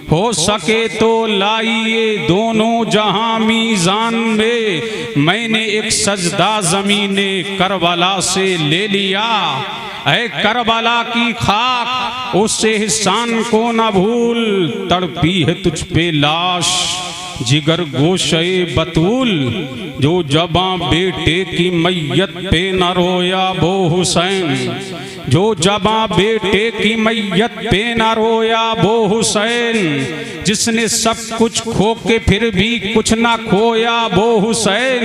हो सके तो लाइए दोनों जहां मीज़ान में, मैंने एक सजदा ज़मीने करबला से ले लिया। ऐ करबला की खाक उससे एहसान को न भूल, तड़पी है तुझ पे लाश जिगर गोशे बतूल। जो जबां बेटे की मैयत पे न रोया वो हुसैन, जो जबां बेटे की मैयत पे न रोया वो हुसैन। जिसने सब कुछ खो के फिर भी कुछ ना खोया वो हुसैन।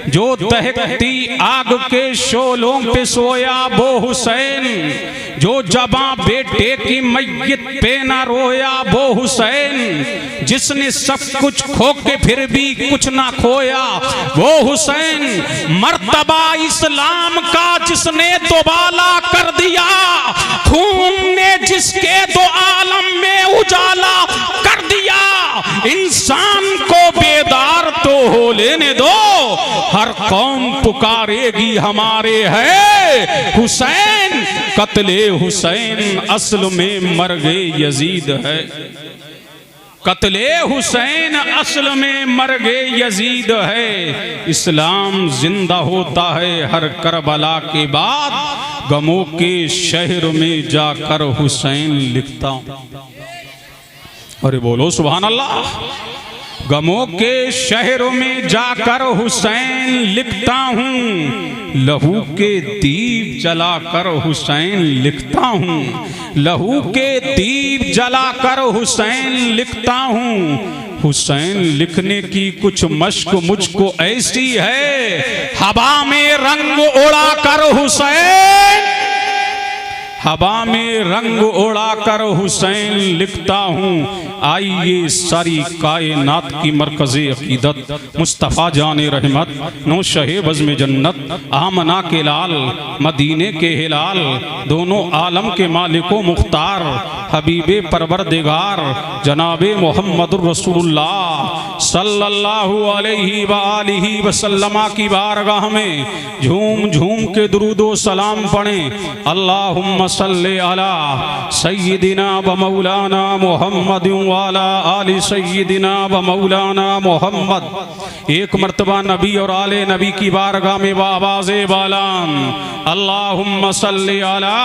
जो दहकती आग के शोलों पे सोया वो हुसैन। जो जबां बेटे की मैयत पे न रोया वो हुसैन। जिसने सब कुछ खो के फिर भी कुछ ना खोया वो हुसैन। मर्तबा इस्लाम का जिसने दोबाला कर दिया, खून ने जिसके दो आलम में उजाला कर दिया। इंसान को बेदार तो हो लेने दो, हर कौम पुकारेगी हमारे है हुसैन। कत्ले हुसैन असल में मर्गे यजीद है, कत्ले हुसैन असल में मर्गे यजीद है। इस्लाम जिंदा होता है हर करबला के बाद, गमों के शहर में जाकर हुसैन लिखता हूं। अरे बोलो सुभान अल्लाह। गमों के शहरों में जाकर हुसैन लिखता हूँ, लहू के दीप जलाकर हुसैन लिखता हूँ। लहू के दीप जलाकर हुसैन लिखता हूँ। हुसैन लिखने की कुछ मश्क मुझको ऐसी है, हवा में रंग उड़ा कर हुसैन, हवा में रंग उड़ा कर हुसैन लिखता हूँ। आइए सारी कायनात की मरकज़े अकीदत मुस्तफ़ा जाने रहमत, नो शहे बज़्म जन्नत, आमना के लाल मदीने के हिलाल, दोनों आलम के मालिको मुख्तार हबीबे परवरदिगार जनाबे मोहम्मदुर रसूलुल्लाह सल्लल्लाहु अलैहि वालिहि वसल्लमा की बारगाह में झूम झूम के दुरूदो सलाम पढ़ें। अल्लाहुम्मा सल्ले अला सय्यिदिना व मौलाना मुहम्मद वाला आलि सय्यिदिना व मौलाना मुहम्मद। एक मर्तबा नबी और आले नबी की बारगाह में आवाज़े बालान, अल्लाहुम्मा सल्ले अला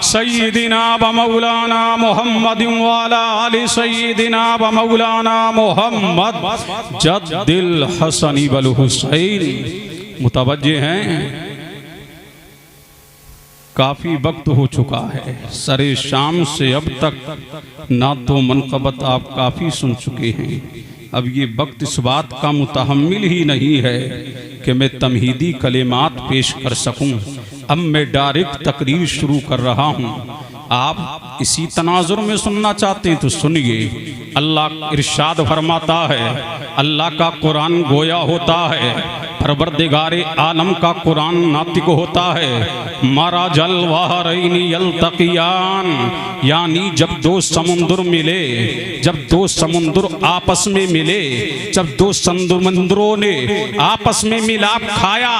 सय्यिदिना व मौलाना मुहम्मद वाला आलि सय्यिदिना व मौलाना मुहम्मद जद्दिल हसन वल हुसैन। मुतवज्जे हैं, काफ़ी वक्त हो चुका है, सरे शाम से अब तक ना तो मनक़बत आप काफ़ी सुन चुके हैं। अब ये वक्त इस बात का मुतहम्मिल ही नहीं है कि मैं तमहीदी कलेमात पेश कर सकूं। अब मैं डायरेक्ट तकरीर शुरू कर रहा हूँ। आप इसी तनाजुर में सुनना चाहते हैं तो सुनिए। अल्लाह इरशाद फरमाता है, अल्लाह का कुरान गोया होता है, परवरदिगारे आलम का कुरान नातिक होता है। मारा जल वाहरैनी यल्तक़ियान, यानी जब दो समुद्र मिले, जब दो समुद्र आपस में मिले, जब दो समुद्रों ने आपस में मिलाप खाया,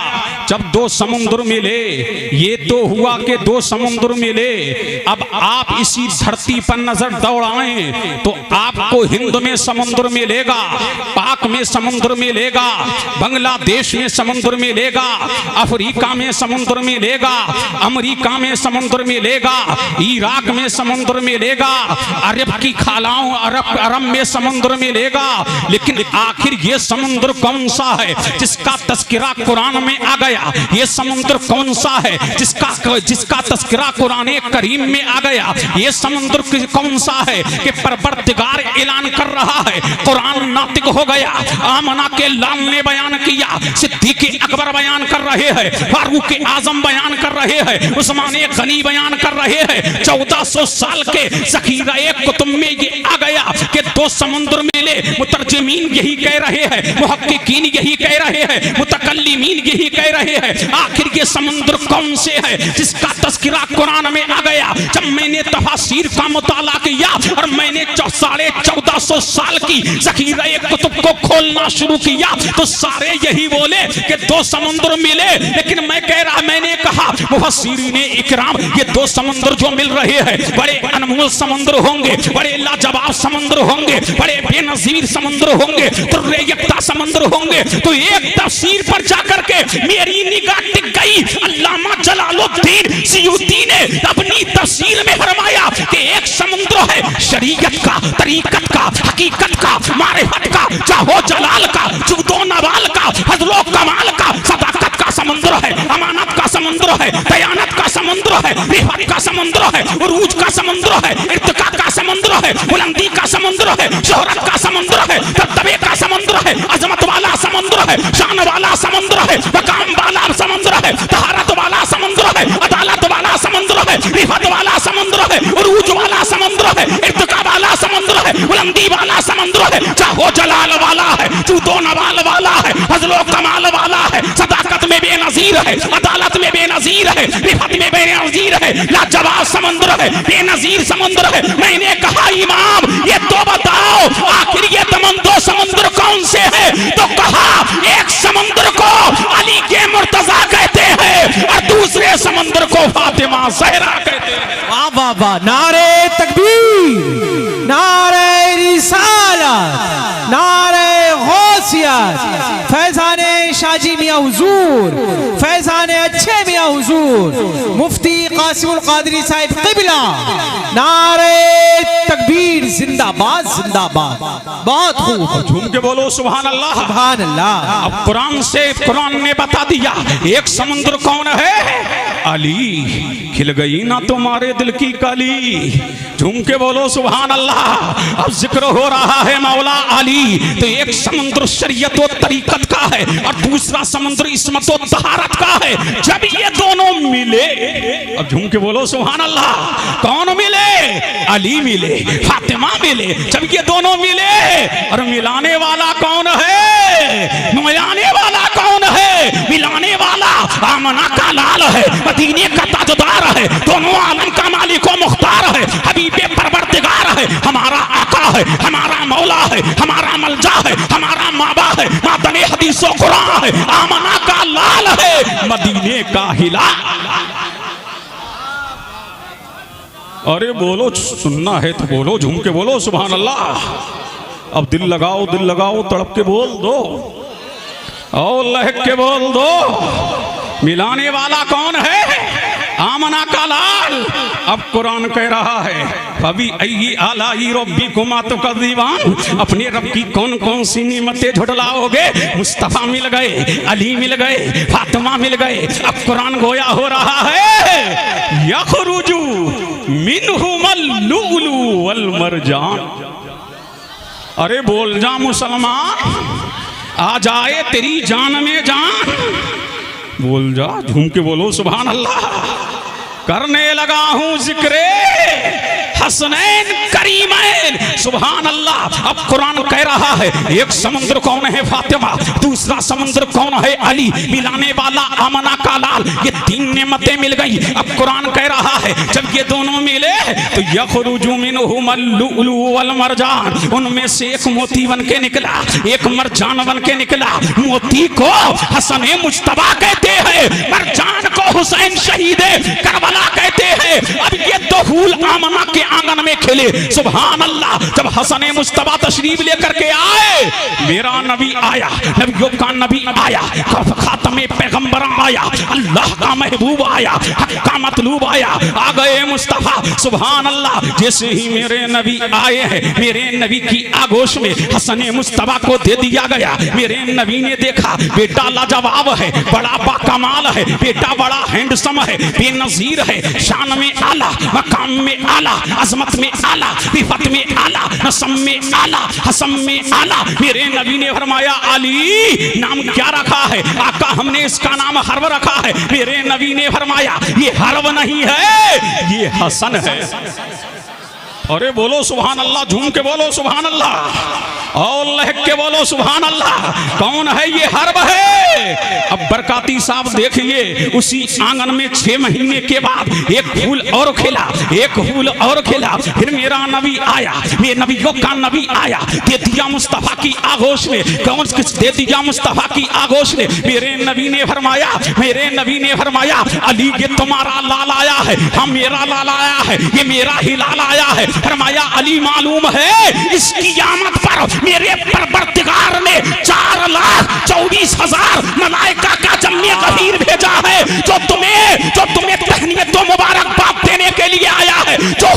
जब दो समुद्र मिले, ये तो हुआ कि दो समुद्र मिले। अब आप इसी धरती पर नजर दौड़ाएं तो आपको हिंद में समुद्र मिलेगा, पाक में समुद्र मिलेगा, बांग्लादेश में समुद्र मिलेगा, अफ्रीका में समुद्र मिलेगा, अमेरिका में समुद्र मिलेगा, इराक में समुद्र मिलेगा, अरब की खालाओं अरब में समुद्र मिलेगा। लेकिन आखिर ये समुद्र कौन सा है जिसका तस्करा कुरान में आ गया? ये समुद्र कौन सा है जिसका तस्करा कुरान करीम में आ गया? ये समुद्र कौन सा है कि परवरदिगार ऐलान कर रहा है, कुरान नातिक हो गया। आमना के लाल ने बयान किया, सिद्दीक़ अकबर बयान कर रहे हैं, फारूक आजम बयान कर रहे हैं, उस्मान गनी बयान कर रहे हैं। 1400 साल के ज़ख़ीरा कुतुब में ये आ गया कि दो दो समुद्र मिले, मुतर्जमीन यही कह रहे हैं, मुहक्किकीन यही कह रहे हैं, मुतकल्लिमीन यही कह रहे हैं। आखिर ये समुद्र कौन से है जिसका तस्करा कुरान में आ गया? जब मैंने तफसीर का मुताला किया और मैंने 1450 साल की ज़ख़ीरा कुतुब को खोलना शुरू किया तो सारे यही बोले कि दो समुद्र मिले। लेकिन मैंने कहा मुफस्सिरीन इकराम, ये दो समुद्र जो मिल रहे हैं बड़े अनमोल समुद्र होंगे, बड़े लाजवाब समुद्र होंगे, बड़े बेनजीर समुद्र होंगे, तुर्रे यक्ता समुद्र होंगे। तो एक तफसीर पर जाकर के मेरी निगाह टिक गई। अल्लामा जलालुद्दीन सियूती ने अपनी तफसीर में फरमाया कि एक समुद्र है शरीयत का, तरीकत का, हकीकत का, मारिफत का, जाहो जलाल का, जुदो नवाल का, फजलो कमाल का, सदाकत का समुद्र है, अमानत का समुद्र है, दयानत का समुद्र है, रिफत का समुद्र है, उरूज का समुद्र है, इर्तिका का समुद्र है, बुलंदी का समुद्र है, शोहरत का समुद्र है, दबदबे का समुद्र है, अजमत वाला समुद्र है, शान वाला समुद्र है, मकाम वाला समुद्र है, तहारत वाला समुद्र है, अदालत वाला समुद्र है, रिफत वाला समुद्र है, उरूज वाला समुद्र है, इर्तिका वाला समुद्र है, बुलंदी वाला समुद्र है, चाहो जलाल वाला है, जूदो नवाल वाला है, फजलो कमाल वाला है, सदाकत में बेनजीर है, अदालत में बेनजीर है, रिफत में बेनजीर है, लाजवाब समुद्र है, बेनजीर समुद्र है। मैंने कहा इमाम ये तो बताओ आखिर ये दो समुद्र कौन से है? तो कहा एक समुद्र को अली के मुर्तजा कहते हैं और दूसरे समुद्र को फातिमा ज़हरा कहते हैं। वाह वाह वाह, नारे तकबीर, नारे रिसालत, नारे गौसियत, फैजाने शाजी मियां हुजूर, फैजाने अच्छे मियां हुजूर, मुफ्ती कासिमुल कादरी साहिब क़िबला, नारे तकबीर, जिंदाबाद जिंदाबाद। बहुत खूब, झूम के बोलो सुभान अल्लाह, सुभान अल्लाह। अब कुरान ने बता दिया एक समुद्र कौन है? अली। खिल गई ना तुम्हारे दिल की कली, झूम के बोलो सुभान अल्लाह। अब जिक्र हो रहा है मौला अली। तो एक समुद्र शरीयत और तरीकत का है और दूसरा समुद्र इस्मत और तहारत का है। जब ये दोनों मिले, अब झूम के बोलो सुभान अल्लाह, कौन मिले? अली मिले, फातिमा मिले। जब ये दोनों मिले और मिलाने वाला कौन है? मिलाने वाला कौन है? मिलाने वाला आमना का लाल है, मदीने का ताजदार है, दोनों आलम का मालिक व मुख्तार है, हबीबे परवरदिगार है, हमारा आका है, हमारा मौला है, हमारा मलजा है, हमारा माबा है, मादने हदीसो कुरान है, आमना का लाल है, मदीने का हिला। अरे बोलो, सुनना है तो बोलो, झूम के बोलो सुभान अल्लाह। अब दिल लगाओ, तड़प के बोल दो और लहक के बोल दो। मिलाने वाला कौन है? आमना का लाल। अब कुरान कह रहा है अभी अय्यी आलाई रब्बिकुमा तुकज़्ज़िबान, अपने रब की कौन कौन सी निमतें झुठलाओगे? मुस्तफा मिल गए, अली मिल गए, फातिमा मिल गए। अब कुरान गोया हो रहा है यखरुजु मिनहुमल लुलु वल मरजान। अरे बोल जा मुसलमान, आ जाए तेरी जान में जान। बोल जा, झूम के बोलो सुभान अल्लाह। करने लगा हूं जिक्रे हसनैन करीमैन, सुभान अल्लाह। अब कुरान कह रहा है एक समुद्र कौन है? फातिमा। दूसरा समुद्र कौन है? अली। मिलाने वाला आमना का लाल। ये तीन नेमतें मिल गई। अब कुरान कह रहा है जब ये दोनों मिले तो यखरुजु मिनहुमल लुलु वल मरजान, उनमें से एक मोती बन के निकला, एक मरजान बन के निकला। मोती को हसन मुज्तबा कहते हैं, मरजान को हुसैन शहीद करबला कहते हैं। अब ये दो फूल आमना के आंगन में खिले, सुभान अल्लाह। जब हसन मुज्तबा तशरीफ लेकर के आए, मेरा नबी आया, नबियों का नबी आया, खातमे पैगंबर आया, अल्लाह का महबूब आया, हक का मतलूब आया, आ गए मुस्तफा, सुभान अल्लाह। जैसे ही मेरे नबी आए हैं, मेरे नबी की आगोश में हसन मुज्तबा को दे दिया गया। मेरे नबी ने देखा बेटा लाजवाब है, बड़ा बाकमाल है, बेटा बड़ा हैंडसम है, बेनजीर है, शान में आला, मकाम में आला, अजमत में आला, रिफत में आला, नसम में आला, हसम में आला। मेरे नबी ने फरमाया अली नाम क्या रखा है? आका हमने इसका नाम हर्ब रखा है। मेरे नबी ने फरमाया ये हर्ब नहीं है, ये हसन है। अरे बोलो सुभान अल्लाह, झूम के बोलो सुभान अल्लाह और लहक के बोलो सुभान अल्लाह। कौन है ये हर्ब है? अब बरकाती साहब देखिए, उसी आंगन में 6 महीने के बाद एक फूल और खिला, एक फूल और खिला। फिर मेरा नबी आया, मेरे नबियों का नबी आया, दे दिया मुस्तफा की आगोश में। कौन किस दे दिया मुस्तफा की आगोश में? मेरे नबी ने फरमाया, मेरे नबी ने फरमाया, अली ये तुम्हारा लाल आया है, हम मेरा लाल आया है, ये मेरा ही लाल आया है। फरमाया अली मालूम है इस क़यामत पर मेरे परवरदिगार ने 4,24,000 मलाइका का जम्मे गहीर भेजा है, जो तुम्हें तहनीयत तो मुबारकबाद देने के लिए आया है। जो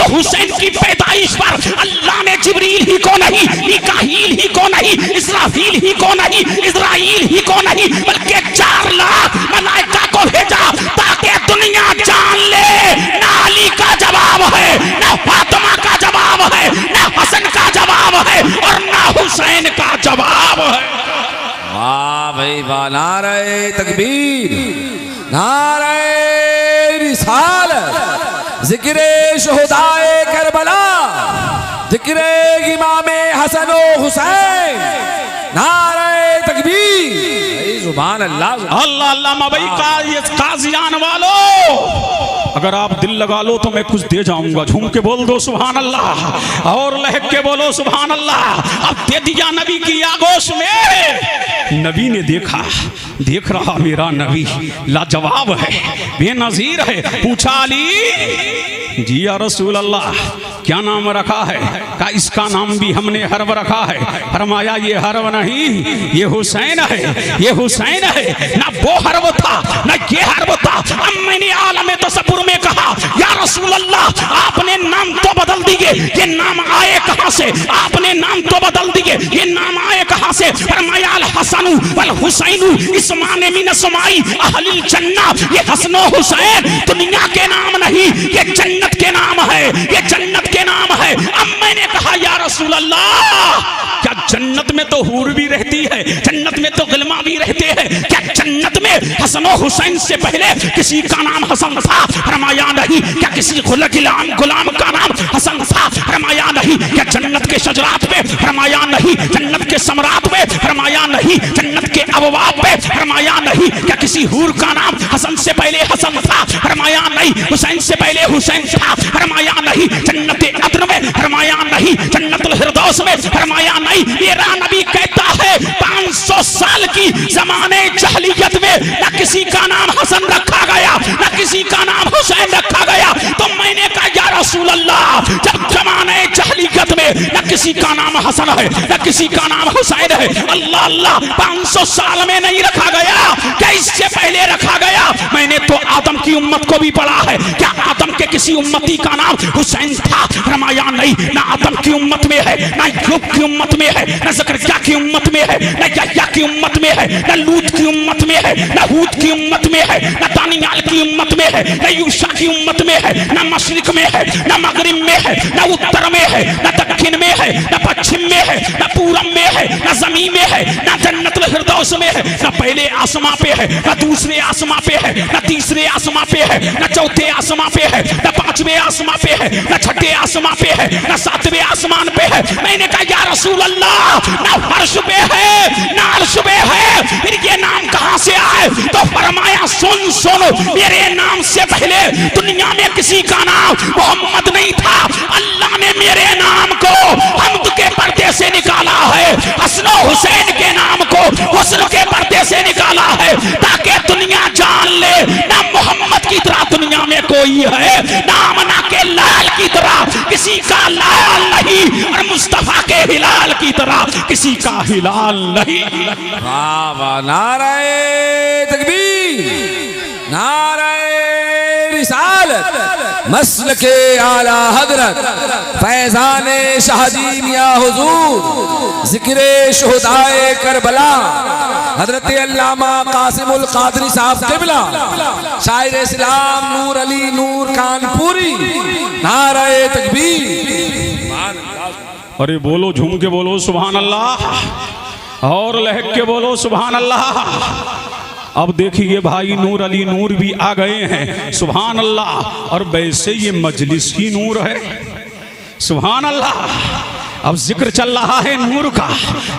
हुसैन की पैदाइश पर अल्लाह ने जिब्रील ही को नहीं, मिकाईल ही को नहीं, इसराफील ही को नहीं, इज़राइल ही को नहीं, बल्कि 4 लाख मलाइका को भेजा ताकि दुनिया जान ले ना अली का जवाब है, ना फातिमा का जवाब है, ना हसन का जवाब है और ना हुसैन का जवाब है। वाह भाई वाह, नारे तकबीर, नारे रिसालत, जिक्रे शुहदाए करबला, जिक्रे इमामे हसन व हुसैन, नारे तकबीर, सुभान अल्लाह अल्लाह अल्लाह। मबई काजियान वालों, अगर आप दिल लगा लो तो मैं कुछ दे जाऊंगा। झूम के बोल दो सुभान अल्लाह और लहक के बोलो सुभान अल्लाह। अब दे दिया नबी की आगोश में। नबी ने देखा, देख रहा मेरा नबी लाजवाब है, बेनजीर है। पूछा अली जी या रसूल अल्लाह क्या नाम रखा है? का इसका नाम भी हमने हर्ब रखा है। फरमाया ये हर्ब नहीं, ये हुसैन है, ये हुसैन है। ना वो हर्ब था ना ये हर्ब था। अब मैंने आलम तसव्वुर में कहा या रसूल अल्लाह आपने नाम तो बदल दिए, ये नाम आए कहां से? आपने नाम तो बदल दिए, ये नाम आए कहां से? फरमाया अल हसन वल हुसैन इस्मान मिन समाई अहलिल जन्नह। ये हसन और हुसैन दुनिया के नाम नहीं, ये जन्नत के नाम है, ये जन्नत के नाम है। अब मैंने कहा या रसूल अल्लाह क्या जन्नत में तो हूर भी रहती है, जन्नत में तो गुलमा भी रहते हैं, क्या जन्नत में हसन और हुसैन से पहले किसी का नाम हसन था? फरमाया नहीं। क्या किसी गुलाम का नाम हसन था? फरमाया नहीं। क्या जन्नत के शजरात पे? फरमाया नहीं। जन्नत के समरात पे? फरमाया नहीं। जन्नत के अबवाब पे? फरमाया नहीं। क्या किसी हूर का नाम हसन से पहले हसन था? फरमाया नहीं। हुसैन से पहले हुसैन था? फरमाया नहीं। जन्नत अदन में? फरमाया नहीं। जन्नतुल फिरदौस में? फरमाया नहीं। मेरा नबी कहता है 500 साल की जमाने जहलियत में न किसी का नाम हसन रखा गया, न किसी का नाम हुसैन रखा गया। तो मैंने कहा या रसूल अल्लाह जब जमाने जहलियत में न किसी का नाम हसन है, न किसी का नाम हुसैन है, अल्लाह अल्लाह 500 साल में नहीं रखा गया, क्या इससे पहले रखा गया? मैंने तो आदम की उम्मत को भी पढ़ा है। क्या आदम के किसी उम्मती का नाम हुसैन था? फरमाया नहीं। ना आदम की उम्मत में है, ना यूब की उम्मत में है, ना ज़करिया की उम्मत में है, ना यहया की उम्मत में है, ना लूत की उम्मत में है, ना हूद की उम्मत में है, ना दानियाल की उम्मत में है, ना यूशा की उम्मत में है, ना मशरिक में है, ना मगरिब में है, ना उत्तर में है, ना दक्षिण में है, ना पश्चिम में है, ना पूरब में है, ना ज़मीन में है, ना जन्नतुल फिरदौस में है, ना पहले आसमां पे है, ना दूसरे आसमां पे है, ना तीसरे आसमां पे है, ना चौथे आसमां पे है, ना पांचवें आसमां पे है, ना छठे आसमां पे है, ना सातवें आसमान पे है। मैंने कहा या रसूल अल्लाह ना फर्श पे है ना अर्श पे है, फिर ये नाम कहां से आए? तो फरमाया सुन मेरे नाम से पहले दुनिया में किसी का नाम मोहम्मद नहीं था। अल्लाह ने मेरे नाम को हम्द के पर्दे से निकाला है, हसन हुसैन के नाम को हुस्न के पर्दे से निकाला है, ताकि दुनिया जान ले ना मोहम्मद की तरह दुनिया में कोई है, ना आमना के लाल की तरह किसी का लाल नहीं, और मुस्तफा के हिलाल की तरह किसी का हिलाल नहीं। वाह वाह, नारे तकबीर, नारे रिसालत, मस्ल के आला हजरत फैजाने शाहजी मियां हुजूर, जिक्रे शुहदाए करबला हजरत अल्लामा कासिमुल कादरी साहब क़िबला, शायर इस्लाम नूर अली नूर कानपुरी, नारे तकबीर। अरे बोलो झूम के बोलो सुभान अल्लाह और लहक के बोलो सुभान अल्लाह। अब देखिए भाई नूर अली नूर भी आ गए हैं, सुभान अल्लाह। और वैसे ये मजलिस ही नूर है, सुभान अल्लाह। अब जिक्र चल रहा है नूर का,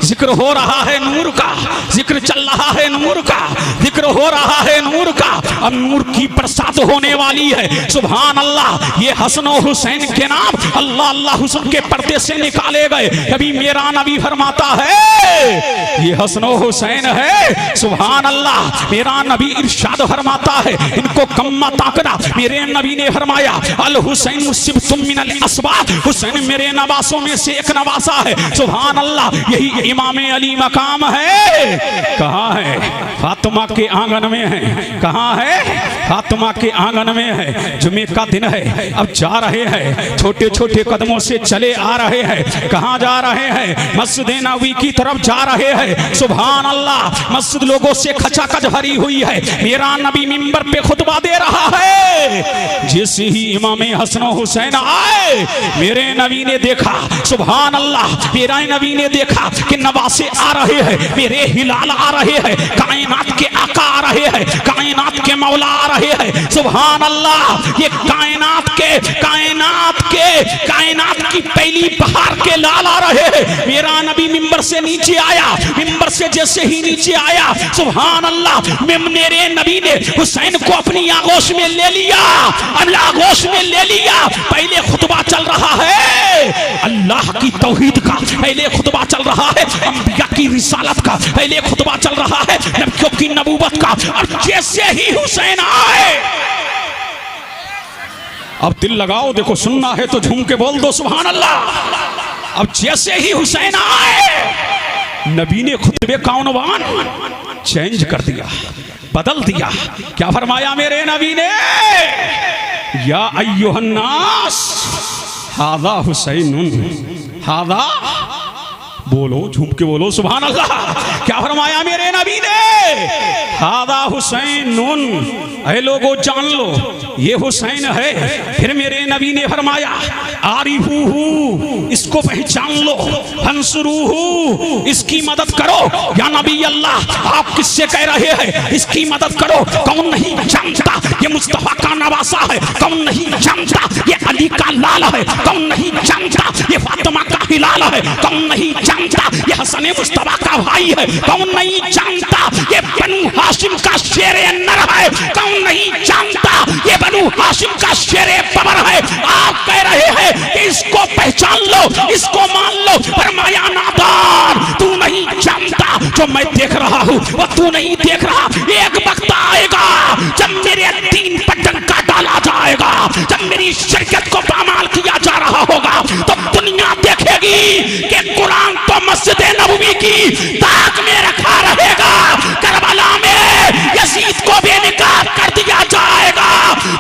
जिक्र हो रहा है नूर का, जिक्र चल रहा है नूर का, जिक्र हो रहा है नूर का। अब नूर की बरसात होने वाली है, सुभान अल्लाह। ये हसन और हुसैन के नाम अल्लाह अल्लाह हुसैन के पर्दे से निकाले गए। कभी मेरा नबी फरमाता है ये हसन और हुसैन है, सुभान अल्लाह। मेरा नबी इरशाद फरमाता है इनको कम्मा ताकदा। मेरे नबी ने फरमाया अल हुसैन मुसिबतुम मिनल अस्बाब, हुसैन मेरे नवासों में से एक नवासा है, सुभान अल्लाह। यही इमाम अली मकाम है। कहाँ है? फातिमा के आंगन में है। कहाँ है? फातिमा के आंगन में है। जुमे का दिन है, अब जा रहे हैं, छोटे छोटे कदमों से चले आ रहे हैं। कहाँ जा रहे हैं? मस्जिद नबवी की तरफ जा रहे हैं, सुभान अल्लाह। मस्जिद लोगों से खचाखच भरी हुई है। मेरा नबी मिंबर पे खुतबा दे रहा है। जैसे ही इमाम हसन हुसैन आए, मेरे नबी ने देखा, सुभान अल्लाह। मेरा नबी ने देखा कि नवासे आ रहे हैं, मेरे हिलाल आ रहे हैं, कायनात के आका आ रहे हैं, कायनात के मौला आ रहे हैं, सुभान अल्लाह। ये कायनात की पहली बहार के लाल आ रहे हैं। मेरा नबी मिंबर से नीचे आया, मिंबर से जैसे ही नीचे आया, सुभान अल्लाह, मेरे नबी ने हुसैन को अपनी आगोश में ले लिया, आगोश में ले लिया। पहले खुतबा चल रहा है अल्लाह की तौहीद का, पहले खुतबा चल रहा है अंबिया की रिसालत का, पहले खुतबा चल रहा है नबियों की नबूवत का। और जैसे ही हुसैन आए, अब दिल लगाओ, देखो सुनना है तो झूम के बोल दो सुभान अल्लाह। अब जैसे ही हुसैन आए, नबी ने खुतबे का उन्वान चेंज कर दिया, बदल दिया। क्या फरमाया मेरे नबी ने? या अय्युहन्नास हादा हुसैनुन, हादा, बोलो झूम के बोलो सुभान अल्लाह। क्या फरमाया मेरे नबी ने? हादा हुसैनुन, ऐ लोगो जान लो ये हुसैन है। फिर मेरे नबी ने फरमाया आरिफूहू, इसको पहचान लो, फंसुरूहू, इसकी मदद करो। या नबी अल्लाह आप किससे कह रहे हैं इसकी मदद करो? कौन नहीं जानता ये मुस्तफा का नवासा है? कौन नहीं जानता ये अली का लाल है? कौन नहीं जानता ये फातिमा का हिलाल है? कौन नहीं जानता ये हसन मुस्तफा का भाई है? कौन नहीं जानता ये बनु हाशिम का शेरे नर है? कौन नहीं जानता ये बनु हाशिम का शेरे बबर है? आप कह रहे हैं कि इसको पहचान लो, इसको मान लो। फरमाया नादान, तू नहीं जानता जो मैं देख रहा हूँ वो तू नहीं देख रहा। एक वक्त आएगा जब मेरे दीन पर डंका डाला जाएगा, जब मेरी शरीयत को पामाल किया जा रहा होगा, तो दुनिया देखेगी कि कुरान तो मस्जिद नबवी की ताक में रखा रहेगा, करबला में यजीद को बेनिकाब कर दिया जाएगा,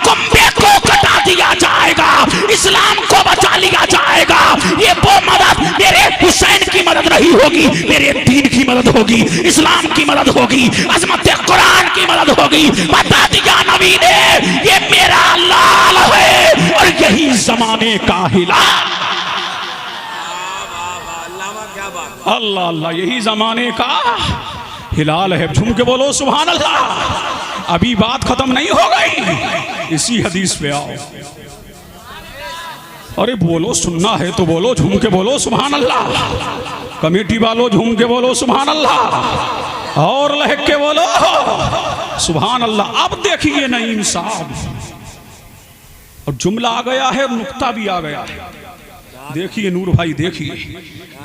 कुंबे को कटा दिया जाएगा, इस्लाम को बचा लिया जाएगा। ये वो मदद मेरे हुसैन की मदद नहीं होगी, मेरे दीन की मदद होगी, इस्लाम की मदद होगी, अजमत कुरान की मदद होगी। बता दिया नबी ने ये मेरा लाल है और यही जमाने का हिलाल। अल्लाह अल्लाह, यही जमाने का हिलाल है। झूम के बोलो सुभान अल्लाह। अभी बात खत्म नहीं हो गई, इसी हदीस पे आओ। अरे बोलो, सुनना है तो बोलो, झूम के बोलो सुभान अल्लाह। कमेटी वालों झूम के बोलो सुभान अल्लाह, और लहक के बोलो सुभान अल्लाह। अब देखिए नईम साहब, और जुमला आ गया है, नुक्ता भी आ गया है। देखिए नूर भाई, देखिए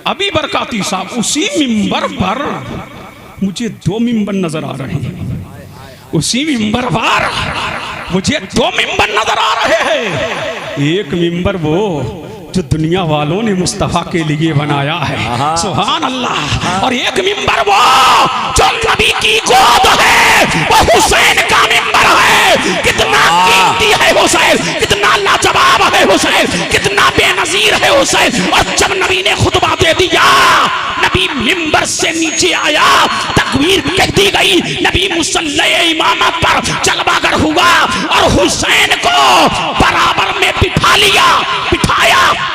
अभी बरकाती साहब उसी मिंबर पर, मुझे दो मिंबर नजर आ रहे हैं, उसी मिंबर पर मुझे दो मिंबर नजर आ रहे हैं। एक मिंबर वो जो दुनिया वालों ने मुस्तफा के लिए बनाया है, सुभान अल्लाह, और एक मिंबर वो जो नबी की गोद है, वो हुसैन का मिंबर है। कितना कीमती है हुसैन, कितना लाजवाब है हुसैन, कितना बेनजीर है हुसैन। और जब नबी ने खुतबा दे दिया, सहाबी मिंबर से नीचे आया, तकबीर कह दी गई, नबी मुसल्ले इमामत पर चलवागर हुआ और हुसैन को बराबर में बिठाया।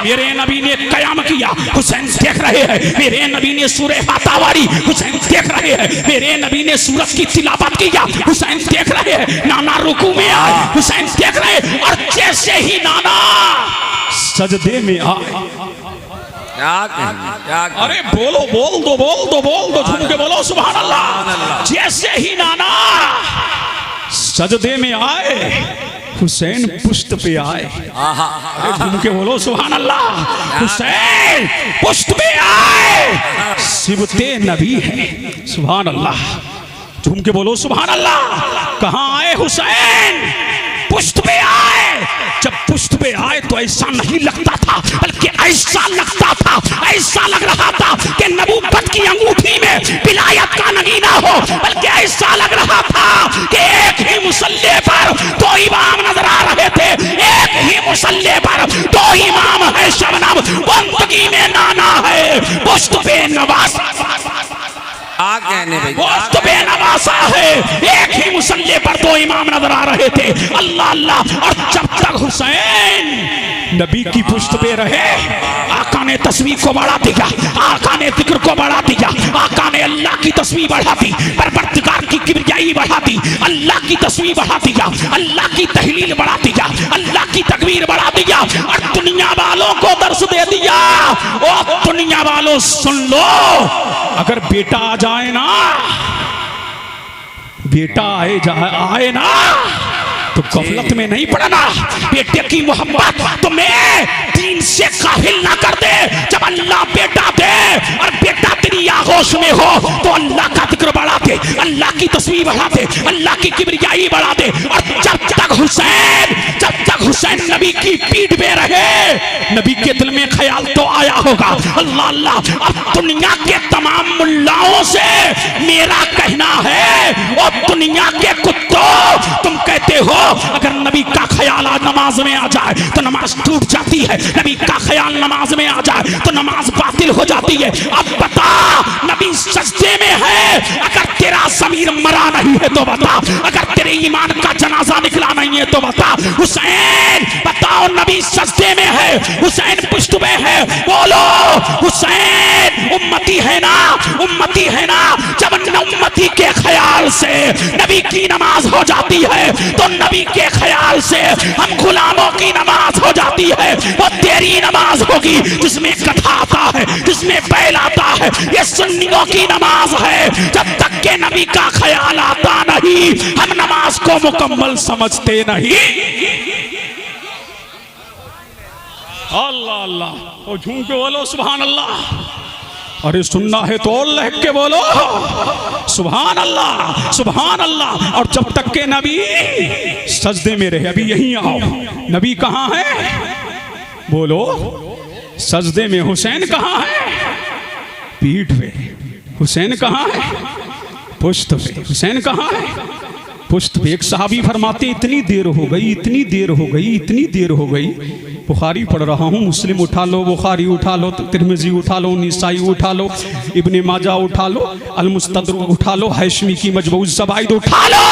मेरे नबी ने कयाम किया, हुसैन देख रहे हैं। मेरे नबी ने सूरह फातावारी, हुसैन देख रहे हैं। मेरे नबी ने सूरत की तिलावत किया, हुसैन देख रहे हैं। नाना रुकू में आए, हुसैन देख रहे हैं। और जैसे ही नाना सजदे में आए, अरे बोल दो झूम के बोलो सुभान अल्लाह। जैसे ही नाना सजदे में आए, हुसैन पुष्ट पे आए। अरे झूम के बोलो सुभान अल्लाह। हुसैन पुष्ट पे आए, सिबते नबी है, सुभान अल्लाह। झूम के बोलो सुभान अल्लाह। कहाँ आए हुसैन? पुष्ट पे आए। जब पुष्ट पे आए तो ऐसा नहीं लगता था, बल्कि ऐसा लगता था, ऐसा लग रहा था कि नबूवत की अंगूठी में विलायत का नगीना हो, बल्कि ऐसा लग रहा था कि एक ही मुसल्ले पर दो इमाम नजर आ रहे थे। एक ही मुसल्ले पर दो इमाम है, शबनम बंदगी में नाना है, पुष्ट पे नवासा बेनवासा है। एक ही मुसल्ले पर दो इमाम नजर आ रहे थे। अल्लाह अल्लाह। और जब तक हुसैन नबी की पुष्ट पे रहे, आका ने तस्वीर को बढ़ा दिया, आका ने जिक्र को बढ़ा दिया, आका ने अल्लाह की तस्वीर बढ़ा दी, परवरदिगार की किबरियाई बढ़ा दी, अल्लाह की तस्वीर बढ़ा दिया, अल्लाह की तहलील बढ़ा दिया, अल्लाह की तकबीर बढ़ा दिया और दुनिया वालों को दर्श दे दिया। ओ दुनिया वालों सुन लो, अगर बेटा आ जाए ना, बेटा आए ना तो गफलत में नहीं पड़ना। बेटे की मोहब्बत तुम्हें दीन से काहिल ना कर दे। जब अल्लाह बेटा दे और बेटा तेरी आगोश में हो तो अल्लाह का जिक्र बढ़ा दे, अल्लाह की तस्वीर बढ़ा दे, अल्लाह की किबरियाई बढ़ा दे। और जब तक हुसैन नबी की पीठ पे रहे, नबी के दिल में ख्याल तो आया होगा, अल्लाह अल्लाह। अब दुनिया के तमाम मुल्लाओं से मेरा कहना है, और दुनिया के कुत्तों, तुम कहते हो अगर नबी का ख्याल नमाज में आ जाए तो नमाज टूट जाती है, नबी का ख्याल नमाज में आ जाए तो नमाज बातिल हो जाती है। अब बता, नबी सजदे में है, अगर तेरा ज़मीर मरा नहीं है तो बता, अगर तेरे ईमान का जनाजा निकला नहीं है तो बता। हुसैन बताओ, नबी सजदे में है, हुसैन पुष्ट में है, बोलो हुसैन उम्मती है ना, उम्मती है ना। जब उम्मती के ख्याल से नबी की नमाज हो जाती है तो नबी के ख्याल से हम गुलामों की नमाज हो जाती है। वो तेरी नमाज होगी जिसमें कथा आता है, जिसमें बैल आता है, ये सुन्नियों की नमाज है। जब तक के नबी का ख्याल आता नहीं, हम नमाज को मुकम्मल समझते नहीं। अल्लाह अल्लाह। और झूम के बोलो सुभान अल्लाह। अरे सुनना है तो और लहक के बोलो सुभान अल्लाह, सुभान अल्लाह। और जब तक के नबी सजदे में रहे, अभी यहीं आओ, नबी कहाँ है? बोलो सजदे में। हुसैन कहाँ है? पीठ पे। हुसैन कहाँ है? पुष्ट पे। हुसैन कहाँ है? पुष्ट पे। एक सहाबी फरमाते, इतनी देर हो गई, इतनी देर हो गई, इतनी देर हो गई, बुखारी पढ़ रहा हूँ, मुस्लिम उठा लो, बुखारी उठा लो, तिरमिजी उठा लो, निसाई उठा लो, इब्ने माजा उठा लो, अल मुस्तदरक उठा लो, हैशमी की मजबूत ज़वाइद उठा लो।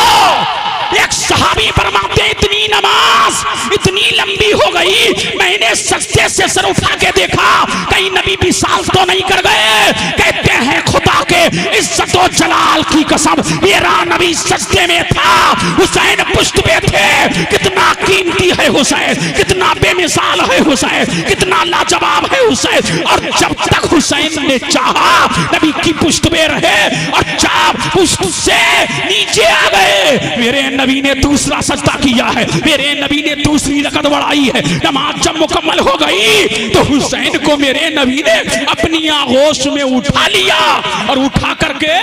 एक सहाबी फरमाते, इतनी नमाज इतनी लंबी हो गई, मैंने सजदे से सर उठा के देखा, कहीं नबी विशाल तो नहीं कर गए। कहते हैं खुदा के इज्जत और जलाल की कसम, मेरा नबी सजदे में था, हुसैन पुष्ट पे थे। कितना कीमती है हुसैन, कितना बेमिसाल है हुसैन, कितना लाजवाब है हुसैन। और जब तक हुसैन ने चाहा नबी की पुष्ट पे रहे, और जब पुष्ट से नीचे आ गए, मेरे नबी ने दूसरा सजदा किया है, मेरे नबी ने दूसरी रकअत बढ़ाई है। नमाज जब मुकम्मल हो गई तो हुसैन को मेरे नबी ने अपनी आगोश में उठा लिया, और उठा करके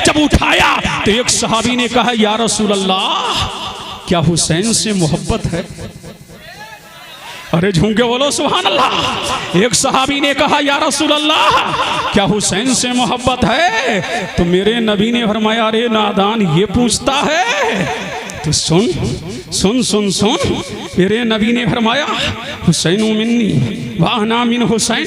जब उठाया तो एक सहाबी ने कहा, या रसूल अल्लाह, क्या हुसैन से मोहब्बत है? अरे झूम के बोलो सुभान अल्लाह। एक सहाबी ने कहा, या रसूल अल्लाह, क्या हुसैन से मोहब्बत है? तो मेरे नबी ने फरमाया, अरे नादान, ये पूछता है तो सुन, सुन सुन सुन, मेरे नबी ने फरमाया हुसैन मिन्नी व अना मिन हुसैन,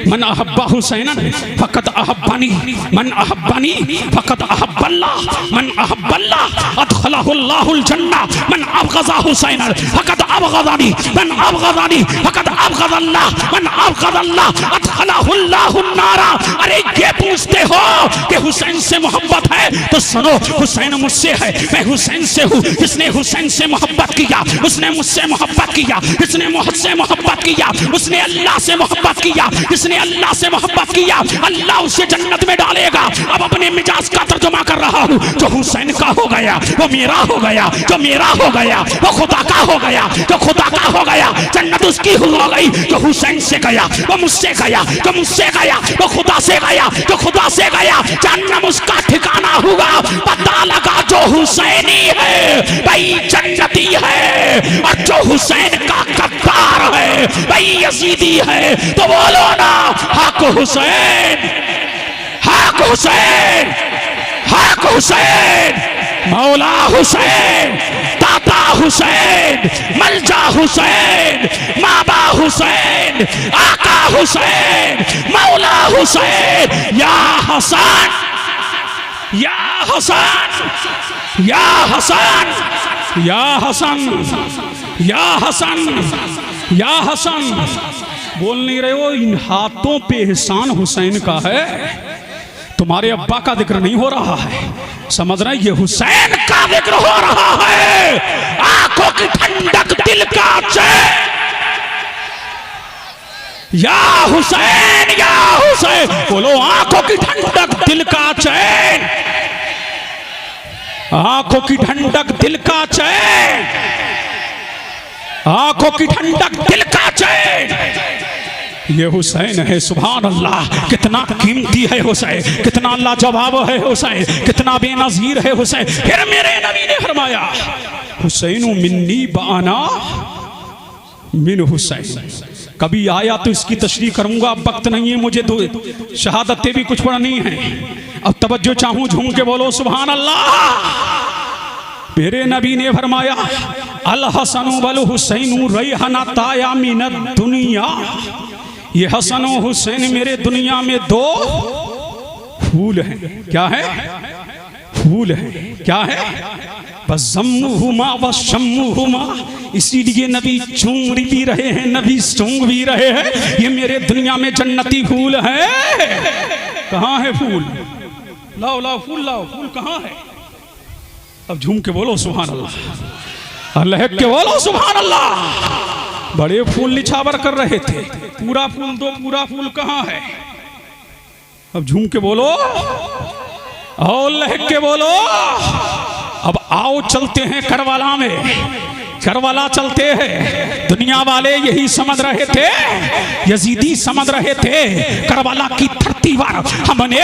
मन अहब्बा हुसैनन फकत अहब्बानी, मन अहब्बानी फकत अहब्बल्लाह, मन अहब्बल्लाह अदखलहुल्लाहुल जन्नह, मन अबग़ज़ा हुसैनन फकत अबग़ज़नी, मन अबग़ज़नी फकत अबग़ज़ल्लाह, मन अबग़ज़ल्लाह अदखलहुल्लाहुन नारा। अरे ये पूछते हो कि हुसैन से मोहब्बत है तो सुनो, हुसैन मुझसे है, मैं हुसैन से हूँ। जिसने हुसैन से मोहब्बत किया उसने मुझसे मोहब्बत किया, जिसने मुझसे मोहब्बत किया उसने अल्लाह से मोहब्बत किया, जिसने अल्लाह से मोहब्बत किया अल्लाह उसे जन्नत में डालेगा। अब अपने मिजाज का तर्जुमा कर रहा हूँ, जो हुसैन का हो गया वो मेरा हो गया, जो मेरा हो गया वो खुदा का हो गया, जो खुदा का हो गया जन्नत उसकी हो गई। जो हुसैन से गया वो मुझसे गया, जो मुझसे गया वो खुदा से गया, जो खुदा से गया जन्नत उसका ठिकाना होगा। पता लगा जो हुसैनी है भाई जन्नती है, और जो हुसैन का गद्दार है भाई यजीदी है। तो बोलो ना हक हुसैन, हक हुसैन, हक हुसैन, मौला हुसैन, दाता हुसैन, मलजा हुसैन, माबा हुसैन, आका हुसैन, मौला हुसैन। या हसन, या हसन, या हसन, या हसन, या हसन, या हसन। बोल नहीं रहे हो? इन हाथों पे एहसान हुसैन का है, तुम्हारे अब्बा का जिक्र नहीं हो रहा है। समझ रहे? ये हुसैन का जिक्र हो रहा है। आंखों की ठंडक, दिल का चैन। या हुसैन, या हुसैन, बोलो आंखों की ठंडक, दिल का चैन, आंखों की ठंडक, दिल का चैन, आंखों की ठंडक, दिल का चैन। ये हुसैन है। सुभान अल्लाह, कितना कीमती है हुसैन, कितना लाजवाब है हुसैन, कितना बेनजीर है हुसैन। फिर मेरे नबी ने फरमाया हुसैन मिन्नी बाना मिन हुसैन। कभी आया तो इसकी तशरीह करूंगा, अब वक्त नहीं है मुझे, तो शहादतें भी कुछ पढ़नी है। अब तवज्जो चाहूं, झूम के बोलो सुभान अल्लाह। मेरे नबी ने फरमाया अल हसन वल हुसैन रैहना ताया मिनद दुनिया। ये हसन और हुसैन मेरे दुनिया में दो फूल हैं। क्या है? फूल है। क्या है? बज़म्मुहुमा व शम्मुहुमा। इसीलिए नबी चूम भी रहे हैं, नबी सूंघ भी रहे हैं। ये मेरे दुनिया में जन्नती फूल है। कहाँ है फूल? लाओ लाओ फूल लाओ, फूल कहाँ है? अब झूम के बोलो सुभान अल्लाह, अल्लाह के बोलो सुभान अल्लाह। बड़े फूल निछावर कर रहे थे, पूरा फूल दो, पूरा फूल कहाँ है? अब झूम के बोलो और लहक के बोलो। अब आओ चलते हैं करबला में। करबला चलते हैं। दुनिया वाले यही समझ रहे थे, यजीदी समझ रहे थे करबला की धरती पर हमने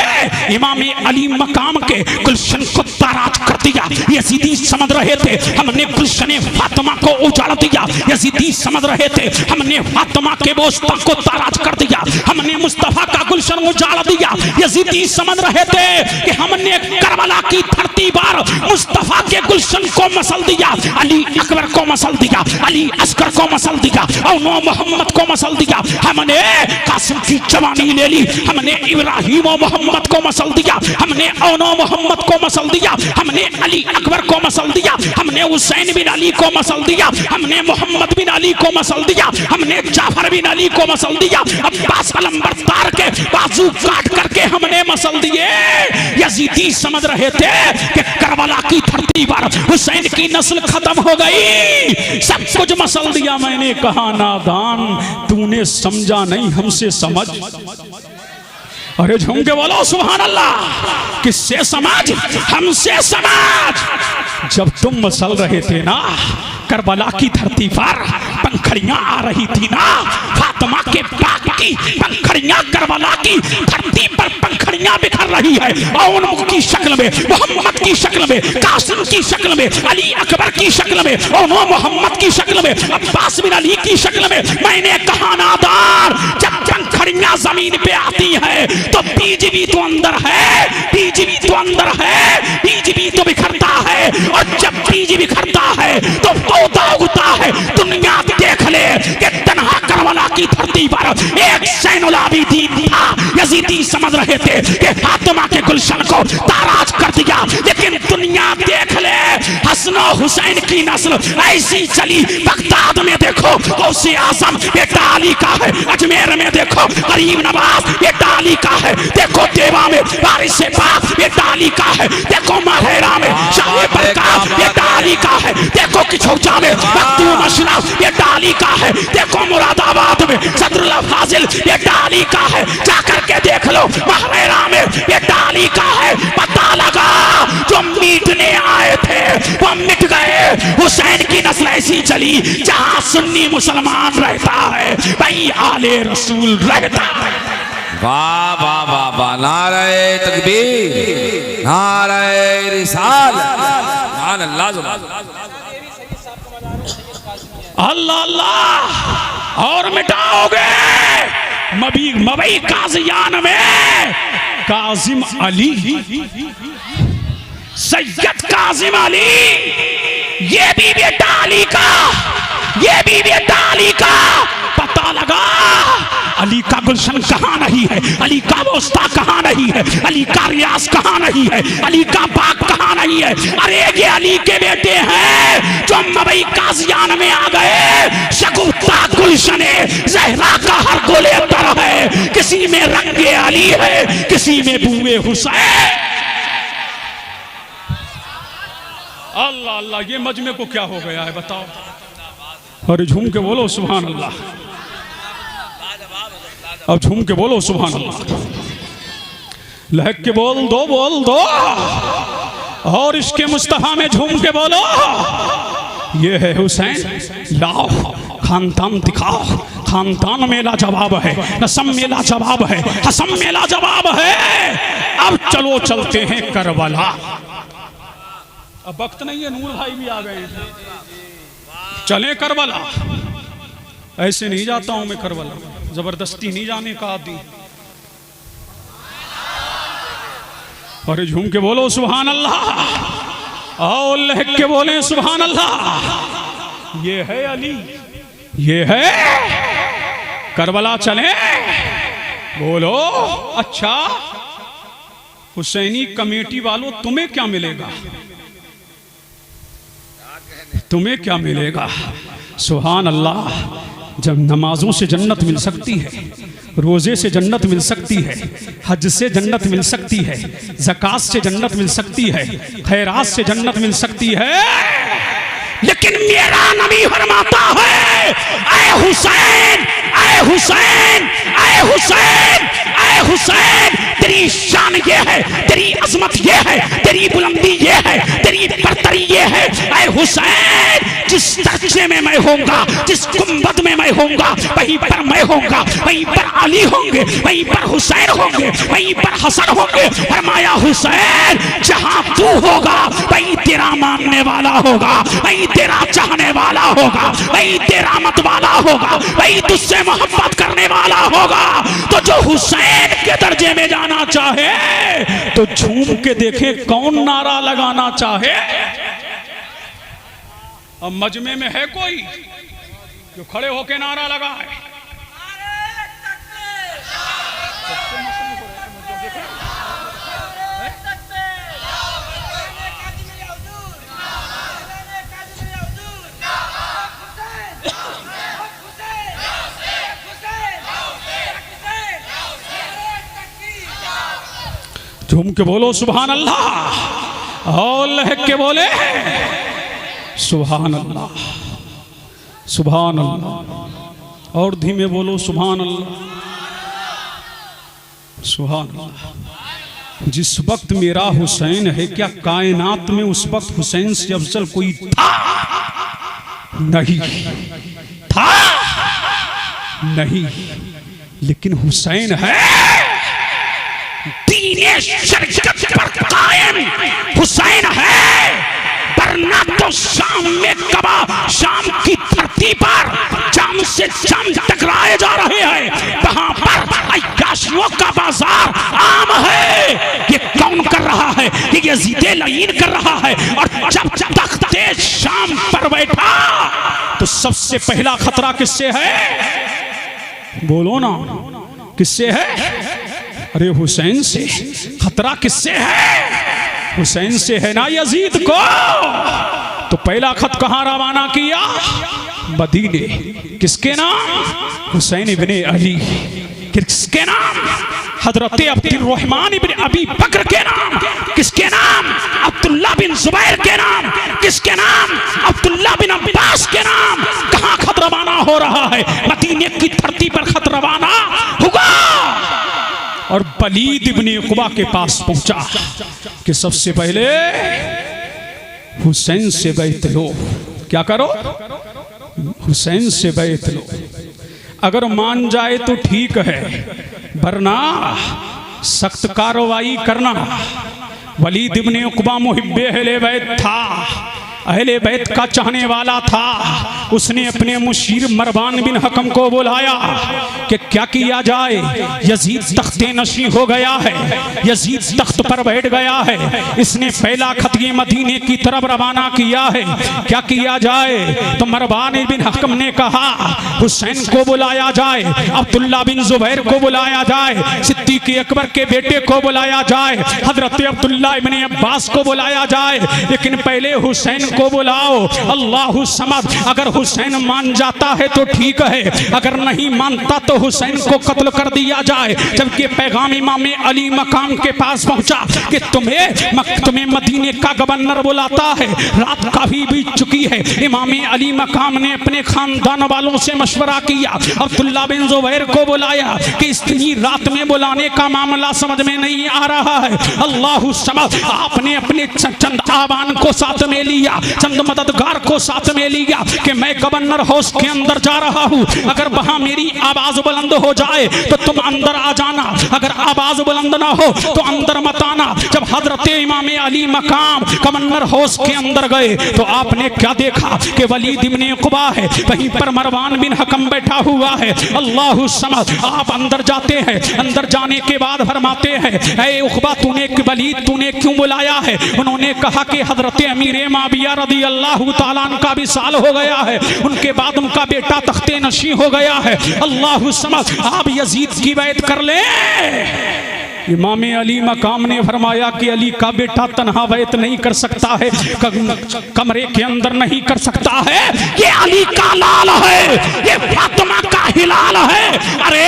इमाम अली मकाम के गुलशन को ताराज कर दिया। यजीदी समझ रहे थे हमने गुलशन फातिमा को उजाड़ दिया। यजीदी समझ रहे थे हमने फातिमा के बोस्ता को ताराज कर दिया। हमने मुस्तफा का गुलशन उजाड़ दिया। यजीदी समझ रहे थे कि हमने करबला की धरती पर मुस्तफा के गुलशन को मसल दिया। अली अकबर को मसल दिया, अली अस्कर को मसल दिया, औनो मोहम्मद को मसल दिया। हमने कासिम की जवानी ले ली, हमने इब्राहिम और मोहम्मद को मसल दिया, हमने औनो मोहम्मद को मसल दिया, हमने अली अकबर को मसल दिया, हमने हुसैन बिन अली को मसल दिया, हमने मोहम्मद बिन अली को मसल दिया, हमने जाफर बिन अली को मसल दिया। अब्बास अलंबरदार के बाजू काट करके हमने मसल दिए। यजीदी समझ रहे थे कि करबला की धरती पर हुसैन की नस्ल खत्म हो गई, सब कुछ मसल दिया। मैंने कहा नादान, तूने समझा नहीं, हमसे समझ। अरे झूम के बोलो सुभान अल्लाह। किससे समझ? हमसे समझ। जब तुम मसल रहे थे ना करबला की धरती पर, पंखड़ियां आ रही थी ना, फातिमा के बाग की पंखड़ियां करबला की धरती पर पंखड़ियां पंखड़ियां बिखर रही है और उन की शक्ल में, मोहम्मद की शक्ल में, कासिम की शक्ल में, अली अकबर की शक्ल में, और मोहम्मद की शक्ल में, अब्बास बिन अली की शक्ल में। मैंने कहा नादान, जब पंखड़ियां जमीन पे आती है तो बीज भी तो अंदर है, बीज भी तो अंदर है, बीज भी तो बिखरता है, और जब बीज बिखरता है तो पौधा उगता है। दुनिया देख ले कि तन्हा करबला की धरती पर एक ज़ैनुल आबिदीन था। यजीदी समझ रहे थे कि फातिमा के गुलशन को ताराज कर दिया, लेकिन दुनिया देख ले हसन हुसैन की नस्ल ऐसी चली। बगदाद में देखो गौसे आजम बेटा अली का है, अजमेर में देखो गरीब नवाज बेटा अली का है, देखो देवा में वारिस पाक बेटा अली का है, देखो माहेरा में शाह बरकात बेटा अली का है, देखो किछौचा में मखदूम अशरफ बेटा अली का है, देखो मुरादाबाद में सदरुल फाजिल बेटा अली का है, जाकर के देख लो माहेरा में बेटा अली का है। पता लगा जो मीटने आए थे वो मिट गए। हुसैन की नस्ल ऐसी चली जहां सुन्नी मुसलमान रहता है भाई आले रसूल रहता है। वाह वाह वाह वाह, नारे तकबीर, नारे रिसालत, सुभान अल्लाह। अल्लाह अल्लाह और मिटाओगे मबई काजियान में काजिम अली, सैयद काजिम अली, ये भी बेटा अली का, ये भी बेटा अली का। पता लगा अली का गुलशन कहाँ नहीं है, अली का बोस्ता कहाँ नहीं है, अली का रियाज कहाँ नहीं है, अली का बाग कहाँ नहीं है। अरे ये अली के बेटे हैं जो मबई काजियान में आ गए। शगुफ्ता गुलशने जहरा का हर गोले तर है, किसी में रंगे अली है, किसी में बूए हुसैन। अल्लाह अल्लाह, ये मजमे को क्या हो गया है बताओ? अरे झूम के बोलो सुभान अल्लाह, अब झूम के बोलो सुभान अल्लाह, लहक के बोल दो और इसके मुस्तफा में झूम के बोलो। ये है हुसैन, लाओ खानदान दिखाओ, खानदान में लाजवाब है, नसम में लाजवाब है, हसम में लाजवाब है। अब चलो चलते हैं करबला। अब वक्त नहीं है, नूर भाई भी आ गए हैं, चले करबला। ऐसे नहीं जाता हूं मैं करबला, जबरदस्ती नहीं जाने का आदि। और झूम के बोलो सुभान अल्लाह और लहक के बोले सुभान अल्लाह। ये है अली, ये है करबला, चले बोलो। अच्छा हुसैनी कमेटी वालों, तुम्हें क्या मिलेगा, तुम्हें क्या मिलेगा? सुभान अल्लाह। जब नमाजों से जन्नत मिल सकती है, रोजे से जन्नत मिल सकती है, हज से जन्नत मिल सकती है, ज़कात से जन्नत मिल सकती है, खैरात से जन्नत मिल सकती है, लेकिन मेरा नबी फरमाता है ऐ हुसैन, ऐ हुसैन, ऐ हुसैन, ऐ हुसैन, तेरी शान ये है, तेरी अजमत ये है, तेरी बुलंदी ये है, तेरी बरतरी ये है। ऐ हुसैन, जिस दर्जे में मैं होऊंगा, जिस गुंबद में मैं होऊंगा, वहीं पर मैं होऊंगा, वहीं पर अली होंगे, वहीं पर हुसैन होंगे, वहीं पर हसन होंगे। फरमाया हुसैन, जहां तू होगा वहीं तेरा मानने वाला होगा, वहीं तेरा चाहने वाला होगा, वहीं तेरा मत वाला होगा, वहीं तुझसे मोहब्बत करने वाला होगा। तो जो हुसैन के दर्जे में जाना चाहे तो झूम के देखे कौन नारा लगाना चाहे। अब मजमे में है कोई जो खड़े होके नारा लगाए? झूम के बोलो सुभान अल्लाह और लहक के बोले सुभान अल्लाह, सुभान अल्लाह, और धीमे बोलो सुभान अल्लाह, सुभान अल्लाह। जिस वक्त मेरा हुसैन है, क्या कायनात में उस वक्त हुसैन से अफजल कोई था? नहीं था, नहीं, लेकिन हुसैन है दीने शरीयत पर कायम हुसैन है, वरना तो शाम में कबा, शाम की धरती पर जाम से जाम टकराए जा रहे हैं, वहां पर अय्याशियों का बाजार आम है। ये कौन कर रहा है? ये यजीद लईन कर रहा है। और जब तख्ते शाम पर बैठा तो सबसे पहला खतरा किससे है? बोलो ना, किससे है? अरे हुसैन से। खतरा किससे है? हुसैन से है ना यजीद को। तो पहला खत कहां रवाना किया? मदीने। किसके नाम? हुसैन इब्ने अली। किसके नाम? हजरत अब्दुर्रहमान इब्ने अबी बकर के नाम। किसके नाम? अब्दुल्ला बिन जुबैर के नाम। किसके नाम? अब्दुल्ला बिन अब्बास के नाम। कहां खत रवाना हो रहा है? मदीने की धरती पर खत रवाना हुआ और वलीद इब्ने उक़बा के पास पहुंचा कि सबसे पहले हुसैन से बैत लो। क्या करो? हुसैन से बैत लो। अगर मान जाए तो ठीक है, वरना सख्त कार्रवाई करना। वलीद इब्ने उक़बा मुहिब्बे अहले बैत था, अहले बैत का चाहने वाला था। उसने अपने मुशीर मरवान बिन हकम को बुलाया कि क्या किया जाए? यजीद तख्ते नशी हो गया है, यजीद तख्त पर बैठ गया है। इसने पहला खत ये मदीने की तरफ रवाना किया है, क्या किया जाए? तो मरवान बिन हकम ने कहा हुसैन को बुलाया जाए, अब्दुल्ला बिन जुबैर को बुलाया जाए, सिद्दीक़ अकबर के बेटे को बुलाया जाए, हजरत अब्दुल्ला इब्ने अब्बास को बुलाया जाए, लेकिन पहले हुसैन को बुलाओ। अल्लाहु समद। अगर हुसैन मान जाता है तो ठीक है, अगर नहीं मानता तो हुसैन को कत्ल कर दिया जाए। जबकि पैगाम इमाम अली मकाम के पास पहुंचा कि तुम्हें मदीने का गवर्नर बुलाता है, रात काफी बीत चुकी है। इमाम अली मकाम ने अपने खानदान वालों से मशवरा किया, अब्दुल्ला बिन जुबैर को बुलाया कि इतनी रात में बुलाने का मामला समझ में नहीं आ रहा है। अल्लाहु समद। आपने अपने चंद आवान को साथ में लिया, चंद मददगार को साथ में लिया कि मैं गवर्नर हाउस के अंदर जा रहा हूं, अगर वहां मेरी आवाज बुलंद हो जाए तो तुम अंदर आ जाना, अगर आवाज बुलंद ना हो तो अंदर मत आना। जब हजरत इमाम अली मकाम गवर्नर हाउस के अंदर गए तो आपने क्या देखा कि वलीद इब्ने उक़बा है, वहीं पर मरवान बिन हकम बैठा हुआ है। अल्लाहु समद। आप अंदर जाते हैं, अंदर जाने के बाद फरमाते हैं ऐ उक़बा वलीद तूने क्यों बुलाया है? उन्होंने कहा कि हजरत अमीर माविया रज़ी अल्लाहु ताला अन्हु का विसाल हो गया है, उनके बाद उनका बेटा तख्ते नशी हो गया है। अल्लाहु समद। आप यजीद की बैत कर ले। इमाम अली मकाम ने फरमाया कि अली का बेटा तन्हा बैत नहीं कर सकता है, कमरे के अंदर नहीं कर सकता है। ये अली का लाल है, ये फातिमा का हिलाल है। अरे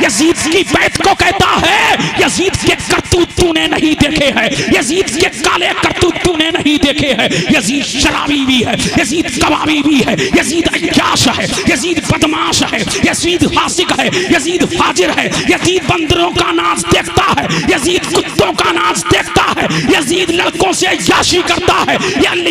यजीद की बैत को कहता है, यजीद के करतूत तूने नहीं देखे हैं, यजीद के काले करतूत तूने नहीं देखे हैं। यजीद शराबी भी है, यजीद कबाबी भी है, यजीद अय्याश है, यजीद बदमाश है, यजीद फासिक है, यजीद फाजिर है, यजीद बंदरों का नाच देखता है, यजीद कुत्तों का नाच देखता है, यजीद लड़कों से अय्याशी करता है।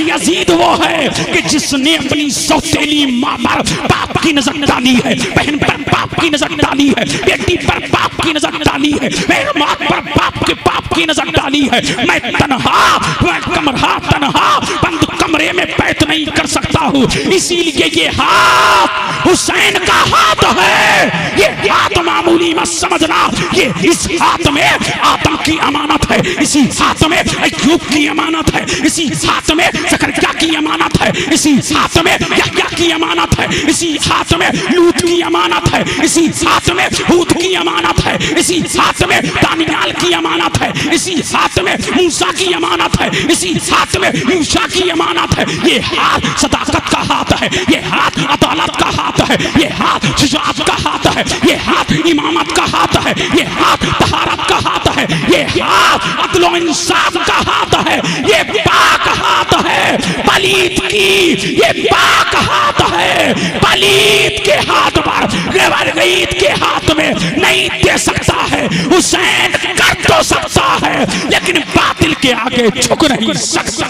यजीद वो है कि जिसने अपनी सौतेली माँ पर बाप की नजर डाली है, बहन पर बाप की नजर डाली है, बेटी पर बाप की नजर डाली है, मेरे माँ पर बाप की नजर डाली है। मैं तन्हा, मैं कमरा तन्हा बंद कमरे में बैत नहीं कर सकता हूँ, इसीलिए ये हाथ हुसैन का हाथ है। ये हाथ मामूली मत समझना, ये इस हाथ में आदम की अमानत है, इसी हाथ में अय्यूब की अमानत है, इसी हाथ में ज़करिया की अमानत है, इसी हाथ में यहया की अमानत है, इसी हाथ में लूत की अमानत है, इसी हाथ में हूद की अमानत है, इसी हाथ में दानियाल की अमानत है, इसी हाथ में मूसा की अमानत है, इसी हाथ में यूशा की अमानत है। ये हाथ सदाकत का हाथ है, ये हाथ अदालत का हाथ है, ये हाथ शुजाअत का हाथ है, ये हाथ इमामत का हाथ है, ये हाथ तहारत का हाथ है, ये हाथ अदल व इंसाफ का हाथ है, ये पाक हाथ है। पलीत की ये पाक हाथ है, पलीत के हाथ पर गैर के हाथ में नहीं दे सकता है। हुसैन कर तो सकता है लेकिन बातिल के आगे झुक नहीं सकता।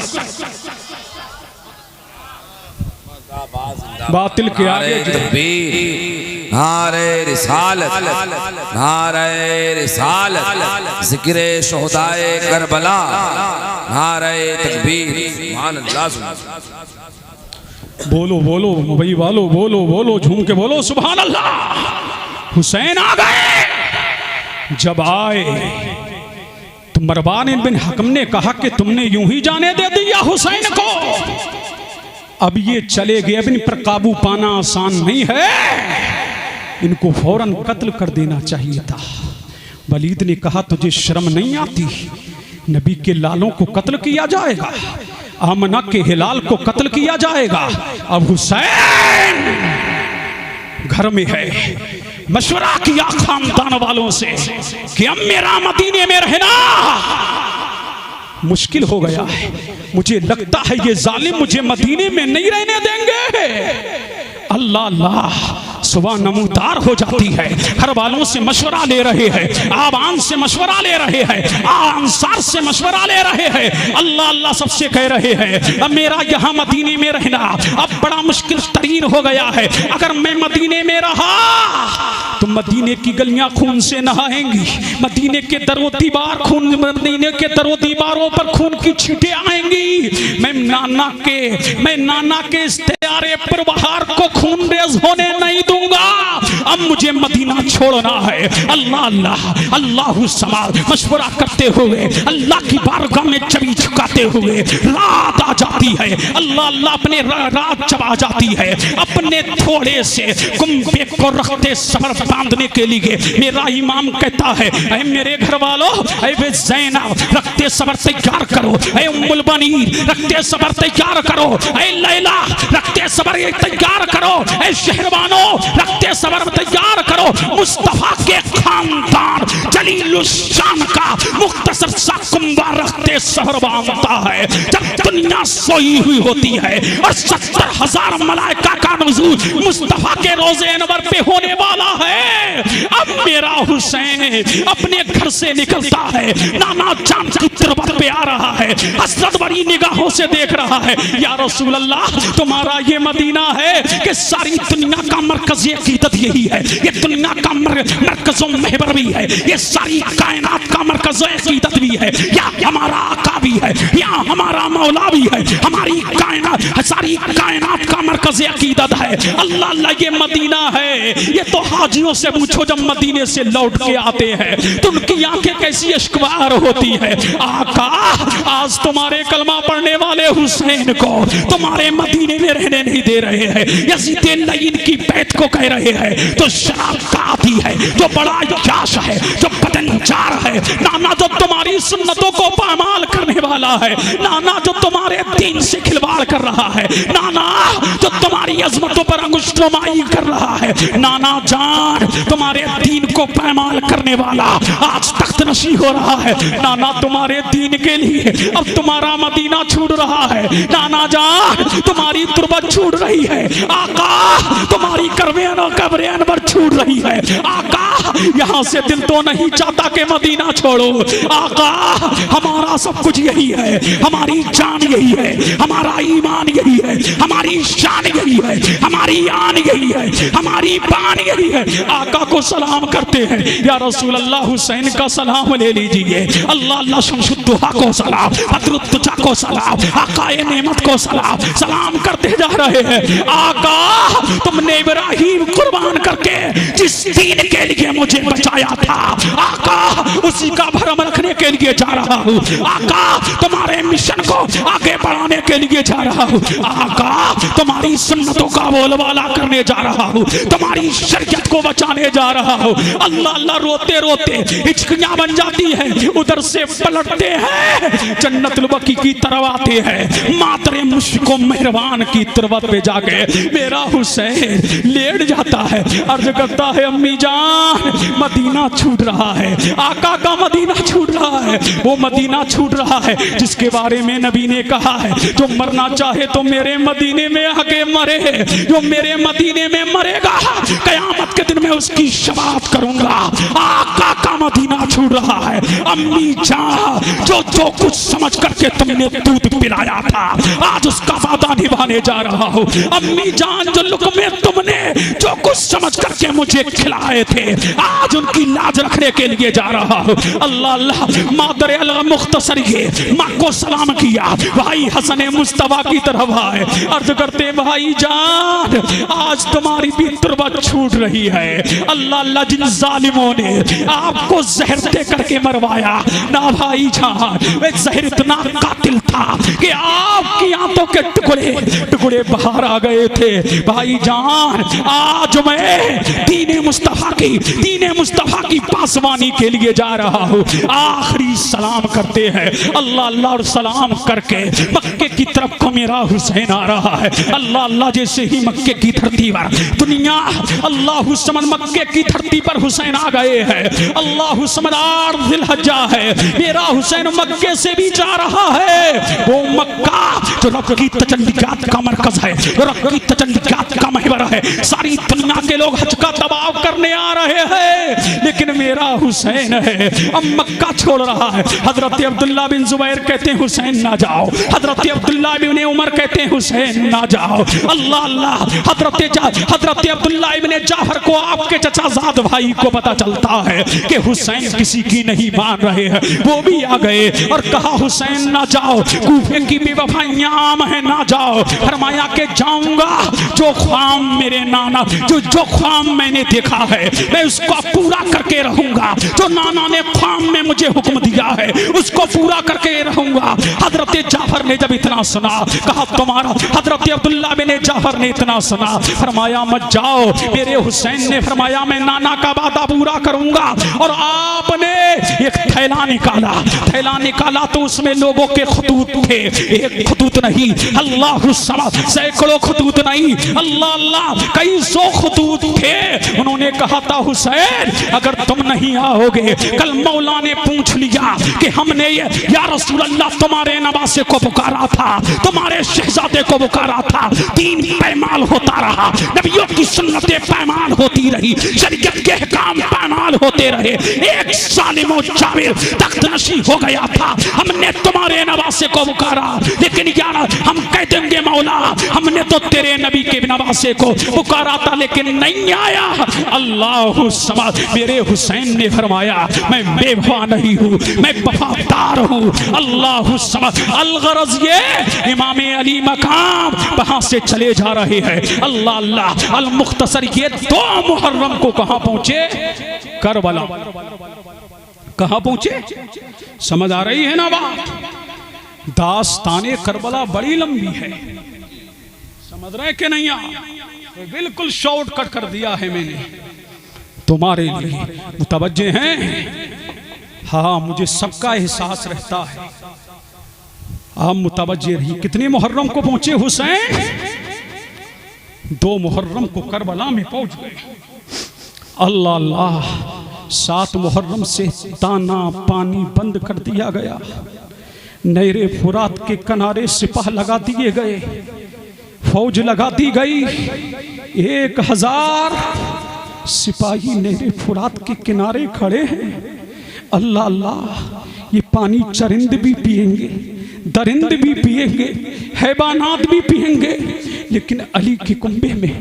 बातिल के नारे आगे तकबीर, नारे रिसालत, नारे रिसालत, जिक्रे शोहदाए करबला, नारे तकबीर, सुभान अल्लाह। बोलो बोलो मुंबई वालों, बोलो बोलो, झूम के बोलो सुभान अल्लाह। हुसैन आ गए। जब आए तो मरवान बिन हकम ने कहा कि तुमने यूं ही जाने दे दिया हुसैन को, अब ये चले गए, अब इन पर काबू पाना आसान नहीं है, इनको फौरन कत्ल कर देना चाहिए था। वलीद ने कहा तुझे शर्म नहीं आती, नबी के लालों को कत्ल किया जाएगा, आमना के हिलाल को कत्ल किया जाएगा। अब हुसैन घर में है, मशवरा किया खानदान वालों से कि अब मेरा मदीने में रहना मुश्किल हो गया है, मुझे लगता है ये जालिम मुझे मदीने में नहीं रहने देंगे। अल्लाह अल्लाह, सुबह नमूदार हो जाती है, घर वालों से मशवरा ले रहे हैं, आवाम से मशवरा ले रहे हैं, अंसार से मशवरा ले रहे हैं, अल्लाह अल्लाह सबसे कह रहे हैं अब मेरा यहाँ मदीने में रहना अब बड़ा मुश्किल तरीन हो गया है। अगर मैं मदीने में रहा तो मदीने की गलियां खून से नहाएंगी, मदीने के दरो दीवार खून, मदीने के दरो दीवारों पर खून की छींटे आएंगी। मैं नाना के इस्तेयारे पुरबहार को खून रेज होने नहीं दूंगा। अब मुझे मदीना छोड़ना है। अल्लाह अल्लाह अल्लाहु समाद मशवरा करते हुए अल्लाह की बारगाह में चबी झुकाते हुए रात आ जाती है। अल्लाह अल्लाह अपने रात जब आ जाती है, अपने थोड़े से कुंभे को रखते सबर बांधने के लिए मेरा इमाम कहता है ऐ मेरे घर वालों, ऐ वे ज़ैनब रखते सबर तैयार करो, ऐ उम्मुल बनीर रखते सबर तैयार करो, ऐ लैला रखते सबर तैयार करो, ऐ शहरबानो रखते सबर तैयार करो। मुस्तफा के खानदान जलीलुश्शान का मुख्तसर सा कुंभा रखते सबर बांधता है। जब दुनिया सोई हुई होती है और 70,000 मलाइका का नुज़ूल मुस्तफा के रोज़े अनवर पे होने वाला है, अब मेरा हुसैन अपने घर से निकलता है, नाना जान की तुरबत पे आ रहा है, हसरत बड़ी निगाहों से देख रहा है। या रसूल अल्लाह, तुम्हारा ये मदीना है कि सारी दुनिया का मरकज़ अक़ीदत यही है, ये दुनिया का मरकज़ महबर भी है, ये सारी कायनात का मरकज़ अक़ीदत भी है, या हमारा आका भी है, या हमारा मौला भी है, हमारी कायनात सारी कायनात का मरकज़ अक़ीदत है। अल्लाह अल्लाह, ये मदीना है। ये तो हाजियों से पूछो जब मदीने से लौट के आते हैं तो उनकी आंखें कैसी अश्कवार होती है। आका, आज तुम्हारे कलमा पढ़ने वाले हुसैन को तुम्हारे मदीने में रहने नहीं दे रहे हैं, यज़ीद लईन की बैत को कह रहे हैं, तो शराब का आदी है, जो बड़ा याश है, जो बदनचार है, नाना जो तुम्हारी सुन्नतों को पामाल करने वाला है, नाना जो तुम्हारे दीन से खिलवाड़ कर रहा है, नाना जो तुम्हारी अजमतों पर अंगुष्ठमाई कर रहा है, नाना जान तुम्हारे दीन को पैमाल करने वाला आज तख्त नशी हो रहा है। नाना तुम्हारे दीन के लिए अब तुम्हारा मदीना छूट रहा है, नाना जान तुम्हारी तुरबत छूट रही है, आका तुम्हारी कब्र अनवर छूट रही है। आका, यहाँ से दिल तो नहीं चाहता कि मदीना छोड़ो, आका हमारा सब कुछ यही है, हमारी जान यही है, हमारा ईमान यही है, हमारी शान यही है, हमारी आन यही है, हमारी बान यही है। आका को सलाम करते हैं, या रसूल अल्लाह हुसैन का सलाम ले लीजिए। अल्लाह अल्लाह शमशुद्दुहा को सलाम, बदरुद्दुजा को सलाम, आकाए नेमत को सलाम, सलाम करते जा रहे हैं। आका, तुमने इब्राहिम कुर्बान करके जिस दीन के लिए मुझे बचाया था, आका उसी का भरम रखने के लिए जा रहा हूँ। आका, तुम्हारे मिशन को आगे बढ़ाने के लिए जा रहा हूँ। आका, तुम्हारी सुन्नतों का बोलबाला करने जा रहा हूँ, तुम्हारी शरीयत को बचाने जा रहा हूँ। अल्लाह अल्लाह, रोते रोते हिचकियां बन जाती है, उधर से पलटते हैं, जन्नतुल बकी की तरफ आते हैं, मातरे मुश्को मेहरबान की तुरबत पे जाके मेरा हुसैन लेट जाता है, अर्ज करता है अम्मी जान मदीना छूट रहा है, आका का मदीना छूट रहा है, वो मदीना छूट रहा है जिसके बारे में नबी ने कहा है जो मरना चाहे तो मेरे मदीने में आके मरे, जो मेरे मदीने में मरेगा कयामत के दिन में उसकी शफाअत करूंगा। आका का मदीना छूट रहा है। अम्मी जान जो जो कुछ समझ करके तुमने दूध पिलाया था, आज उसका वादा निभाने जा रहा हूँ। अम्मी जान जो लुक़मे तुमने जो कुछ समझ करके मुझे खिलाए थे, आज उनकी लाज रखने के लिए जा रहा हूँ। अल्लाह अल्लाह मादर अल मुख्तसर ये माँ को सलाम किया, भाई हसन मुस्तफा की तरफ आए, अर्ज करते भाई जान आज तुम्हारी भी तुरबत छूट रही है। अल्लाह अल्लाह जिन जालिमों ने आपको जहर दे करके मरवाया ना भाई जान, वे जहर इतना कातिल था कि आपकी आंतों के टुकड़े टुकड़े बाहर आ गए थे। भाई जान आज मैं दीने मुस्तफा की पासवानी के लिए जा रहा हूँ। आखिरी सलाम करते हैं, अल्लाह अल्लाह और सलाम करके मक्के की तरफ को मेरा हुसैन आ रहा है। अल्लाह अल्लाह जैसे ही मक्के की धरती पर दुनिया अल्लाह समद मक्के की धरती पर हुसैन आ गए हैं। अल्लाह समद आठ जिलहज्जा है, मेरा हुसैन मक्के से भी जा रहा है। वो मक्का जो रब की तजल्लियात का मरकज है, जो रब की तजल्लियात का महवर है, सारी दुनिया के लोग हज का दबाव करने आ रहे हैं, लेकिन मेरा हुसैन है अब मक्का छोड़ रहा है। हजरत अब्दुल्ला बिन जुबैर कहते हैं हुसैन ना जाओ, हजरत अब्दुल्ला बिन उमर कहते हैं हुसैन ना जाओ। अल्लाह अल्लाह हजरत अब्दुल्ला इब्ने जाफर को आपके चचाजाद भाई को पता चलता है कि हुसैन किसी की नहीं मान रहे हैं, वो भी आ गए और कहा हुसैन ना जाओ, कूफे की बेवफाइयां आम है ना जाओ। फरमाया कि जाऊंगा, जो ख्वाब मेरे नाना जो ख्वाब मैंने देखा है मैं उसको पूरा करके रहूंगा, जो नाना ने ख्वाब में मुझे हुक्म दिया है उसको पूरा करके रहूंगा। हजरत जाफर ने जब इतना सुना, कहा तुम्हारा हजरत अब्दुल्ला बिन जाफर ने इतना सुना, फरमाया मत जाओ। मेरे हुसैन ने फरमाया मैं नाना का वादा पूरा करूंगा। और आपने एक थैला निकाला तो उसमें लोगों के खतूत थे, एक खतूत नहीं, अल्लाह सैकड़ों खतूत नहीं, अल्लाह अल्लाह कई सौ खतूत थे। उन्होंने कहा था हुसैन अगर तुम नहीं आओगे, कल मौला ने पूछ लिया कि हमने ये या रसूल अल्लाह तुम्हारे नवासे को पुकारा था, तुम्हारे शहजादे को पुकारा था, दीन पैमाल होता रहा, नबियों की सुन्नतें पैमाल होती रही, शरीयत के काम पैमाल होते रहे, एक जालिम जाबिर तख्त नशी हो गया था, हमने तुम्हारे नवासे को पुकारा, लेकिन यार हम कह देंगे मौला हमने तो तेरे नबी के नवासे को पुकारा था लेकिन नहीं आया। अल्लाह समद मेरे हुसैन ने फरमाया मैं बेवफा नहीं हूँ, मैं वफादार हूँ। अल्लाह समद अलगरज ये इमाम अली मकाम वहां से चले जा रहे हैं। अल्लाह अल्लाह अल मुख्तसर ये 2 मुहर्रम को कहां पहुंचे? करबला। कहां पहुंचे? समझ आ रही है ना बात? दास्ताने करबला बड़ी लंबी है, समझ रहे कि नहीं? तो बिल्कुल शॉर्टकट कर दिया है मैंने तुम्हारे लिए, मुतवज्जे हैं? हाँ मुझे सबका एहसास रहता है, आप मुतवज्जे रहिए। कितने मुहर्रम को पहुंचे हुसैन? 2 मुहर्रम को करबला में पहुंच गए। अल्लाह अल्लाह 7 मुहर्रम से दाना पानी बंद कर दिया गया, नहरे फुरात के किनारे सिपाह लगा दिए गए, फौज लगा दी गई। 1000 सिपाही नहरे फुरात के किनारे खड़े हैं। अल्लाह अल्लाह ये पानी चरिंद भी पिएंगे, दरिंद भी पिएंगे, हैवानात भी पिएंगे, लेकिन अली के कुंबे में,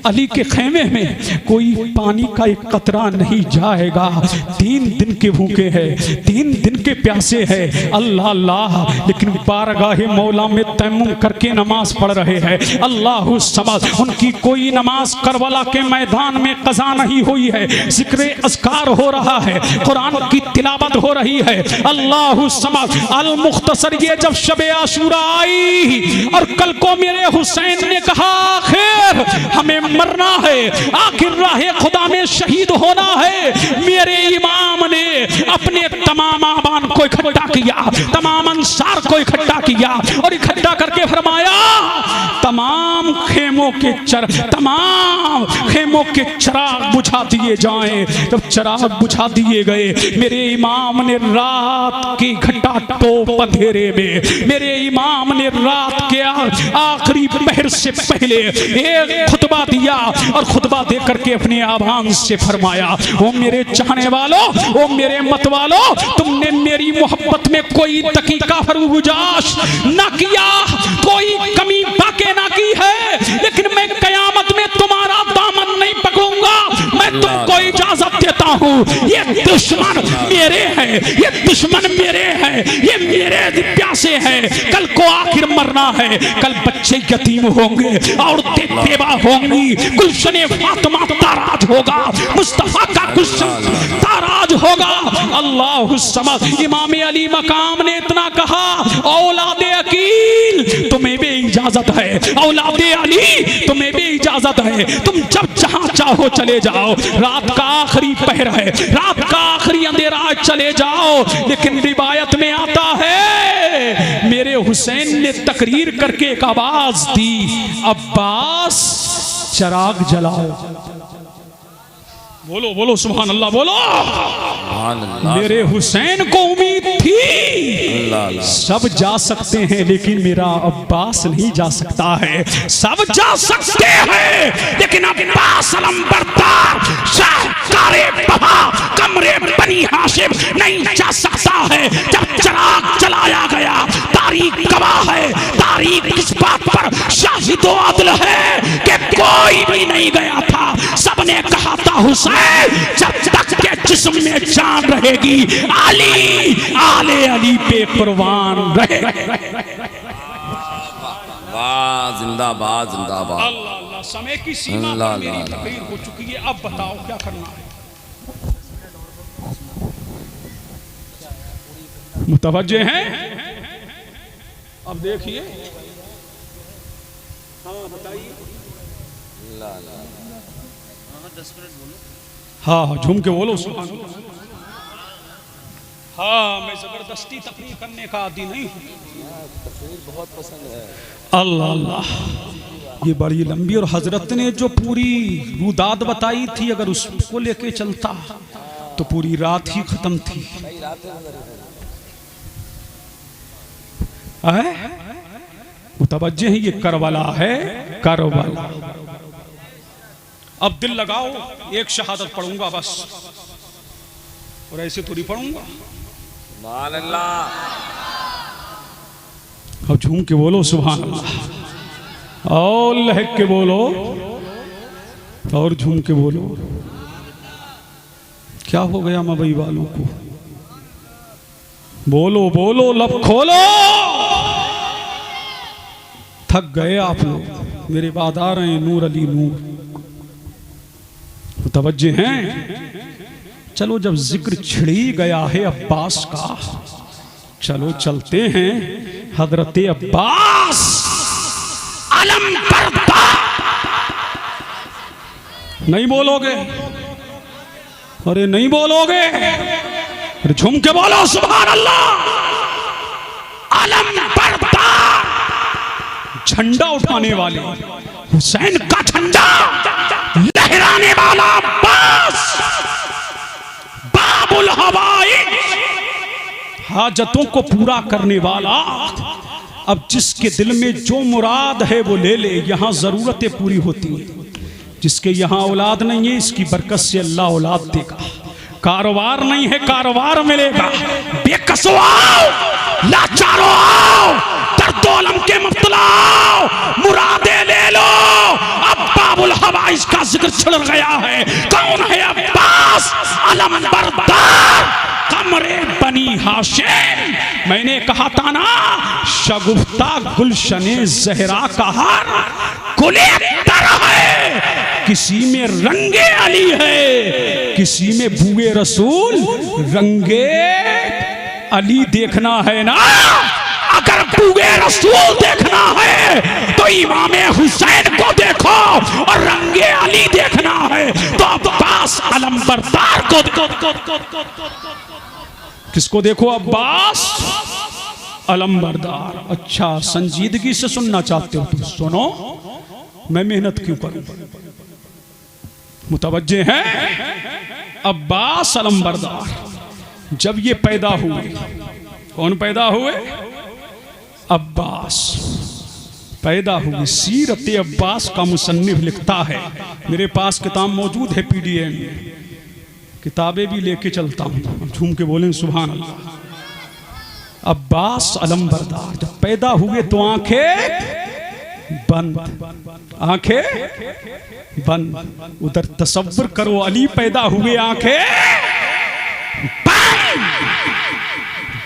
अली के खेमे में कोई पानी का एक कतरा नहीं जाएगा। 3 दिन के भूखे हैं, 3 दिन के प्यासे हैं। अल्लाह अल्लाह लेकिन बारगाहे मौला में तयम्मुम करके नमाज पढ़ रहे हैं। अल्लाह समद उनकी कोई नमाज करबला के मैदान में कज़ा नहीं हुई है, जिक्र अस्कार हो रहा है, कुरान की तिलावत हो रही है। अल्लाह समद अल मुख्तसर ये जब शबे आशूरा आई और कल को मेरे हुसैन ने कहा आखिर हमें मरना है, आखिर राहे खुदा में शहीद होना है, मेरे इमाम ने अपने तमाम आबान को इकट्ठा किया, तमाम अंसार को इकट्ठा किया और इकट्ठा करके फरमाया तमाम खेमों के चिराग बुझा दिए जाएं। जब चिराग बुझा दिए गए, मेरे इमाम ने रात की घटा टोप अंधेरे में, मेरे इमाम ने रात के आखिरी पहर से पहले एक खुतबा दिया और खुतबा दे करके अपने आवाज़ से फरमाया, ओ मेरे चाहने वालों, ओ मेरे मत वालों, तुमने मेरी मोहब्बत में कोई दकीका फरगुजाश ना किया, कोई कमी बाकी ना की है, लेकिन मैं कयामत में तुम्हारा दामन नहीं पकड़ूंगा। मैं तुमको इजाजत देता हूँ, ये दुश्मन मेरे हैं, ये दुश्मन मेरे हैं, ये मेरे प्यासे हैं। कल को आखिर मरना है, कल बच्चे यतीम होंगे, औरतें बेवा होंगी, गुलशन फातिमा ताराज होगा, मुस्तफा का गुलशन ताराज होगा। अल्लाह समद। इमाम अली मकाम ने इतना कहा, औलादे अकील तुम्हें भी इजाजत है, औलादे अली तुम्हें भी इजाजत है, तुम जब जहां चाहो चले जाओ। रात का आखिरी पहर है, रात का आखिरी अंधेरा, चले जाओ। लेकिन रिवायत में आता है, मेरे हुसैन ने तकरीर करके एक आवाज दी, अब्बास चिराग जलाओ। बोलो बोलो सुभान अल्लाह, बोलो। मेरे हुसैन को उम्मीद थी सब जा सकते हैं, लेकिन मेरा अब्बास नहीं जा सकता है। सब जा सकते हैं, लेकिन अब्बास अलंबरदार शाहकारे बहा कमरे बनी हाशिम नहीं जा सकता है। जब चिराग जलाया गया, तारीख गवाह है, तारीख इस बात पर शाहिद व अदल है कि कोई भी नहीं गया था। सबने कहा था, हुसैन जब तक के जिस्म में जान रहेगी, अली आले अली पे कुर्बान रहे। वाह, जिंदाबाद जिंदाबाद। अल्लाह अल्लाह। समय की सीमा पर मेरी तकरीर हो चुकी है, अब बताओ क्या करना है। मुतवज्जे हैं? अब देखिए, हाँ बताइए। हाँ झूम के बोलो सुभान अल्लाह। हाँ, मैं जबरदस्ती तकरीर करने का आदी नहीं हूँ, बहुत पसंद है। अल्लाह अल्लाह। ये बड़ी लंबी, और हजरत ने जो पूरी रुदाद बताई थी, अगर उसको लेके चलता तो पूरी रात ही खत्म थी। मुतवज्जे हैं, ये करबला है, करबला। अब दिल लगाओ, एक शहादत पढ़ूंगा बस, और ऐसे थोड़ी पढ़ूंगा। अब झूम के बोलो सुभान अल्लाह, और लहक के बोलो, और झूम के बोलो। क्या हो गया मबई वालों को? बोलो बोलो, लब खोलो। थक गए आप लोग, मेरे बाद आ रहे हैं नूर अली नूर। मुतवज्जे हैं? चलो, जब जिक्र छिड़ी गया है अब्बास का, चलो चलते हैं हजरत अब्बास अलंबरदार। नहीं बोलोगे? अरे नहीं बोलोगे? अरे झूम के बोलो सुभान अल्लाह। अलंबरदार, झंडा उठाने वाले, हुसैन का झंडा लहराने वाला अब्बास, बाबुल हवाई, हाजतों को पूरा करने वाला। अब जिसके दिल में जो मुराद है वो ले ले, यहाँ जरूरतें पूरी होती हैं। जिसके यहाँ औलाद नहीं है, इसकी बरकत से अल्लाह औलाद देगा। कारोबार नहीं है, कारोबार मिलेगा। बेकसो आओ, लाचारो आओ, दर्दोलम के मुब्तला आओ, मुरादे ले लो। अब बाबुल हवाइज का जिक्र छिड़ गया है। कौन है अब्बास अलंबरदार, कमरे बनी हाशिम। मैंने कहा था ना, शगुफ्ता गुलशने जहरा का हार गुले तर है। किसी में रंगे अली है, किसी में बुए रसूल। रंगे अली देखना है ना, अगर बुए रसूल देखना है तो इमाम हुसैन को देखो, और रंगे अली देखना है तो अब्बास अलंबरदार को। किसको देखो? अब्बास अलंबरदार। अच्छा, संजीदगी से सुनना चाहते हो तो सुनो, मैं मेहनत क्यों करूं, मुतवज्जे हैं। अब्बास अलंबरदार जब ये पैदा हुए, कौन पैदा हुए? अब्बास पैदा हुए। सीरत अब्बास का मुसन्निफ लिखता है, मेरे पास किताब मौजूद है पीडीएफ में, किताबें भी लेके चलता हूं, झूम के बोलें सुभान अल्लाह। अब्बास अलंबरदार जब पैदा हुए तो आंखें बंद, आंखें बंद। उधर तसव्वुर करो, अली पैदा हुए आंखें बंद।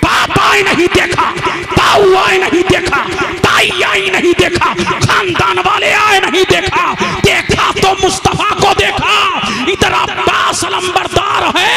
बाप आए नहीं देखा, ताऊ आए नहीं देखा, ताई आई नहीं देखा, खानदान वाले आए नहीं देखा, देखा तो मुस्तफा को देखा। इधर अब्बास अलंबरदार है,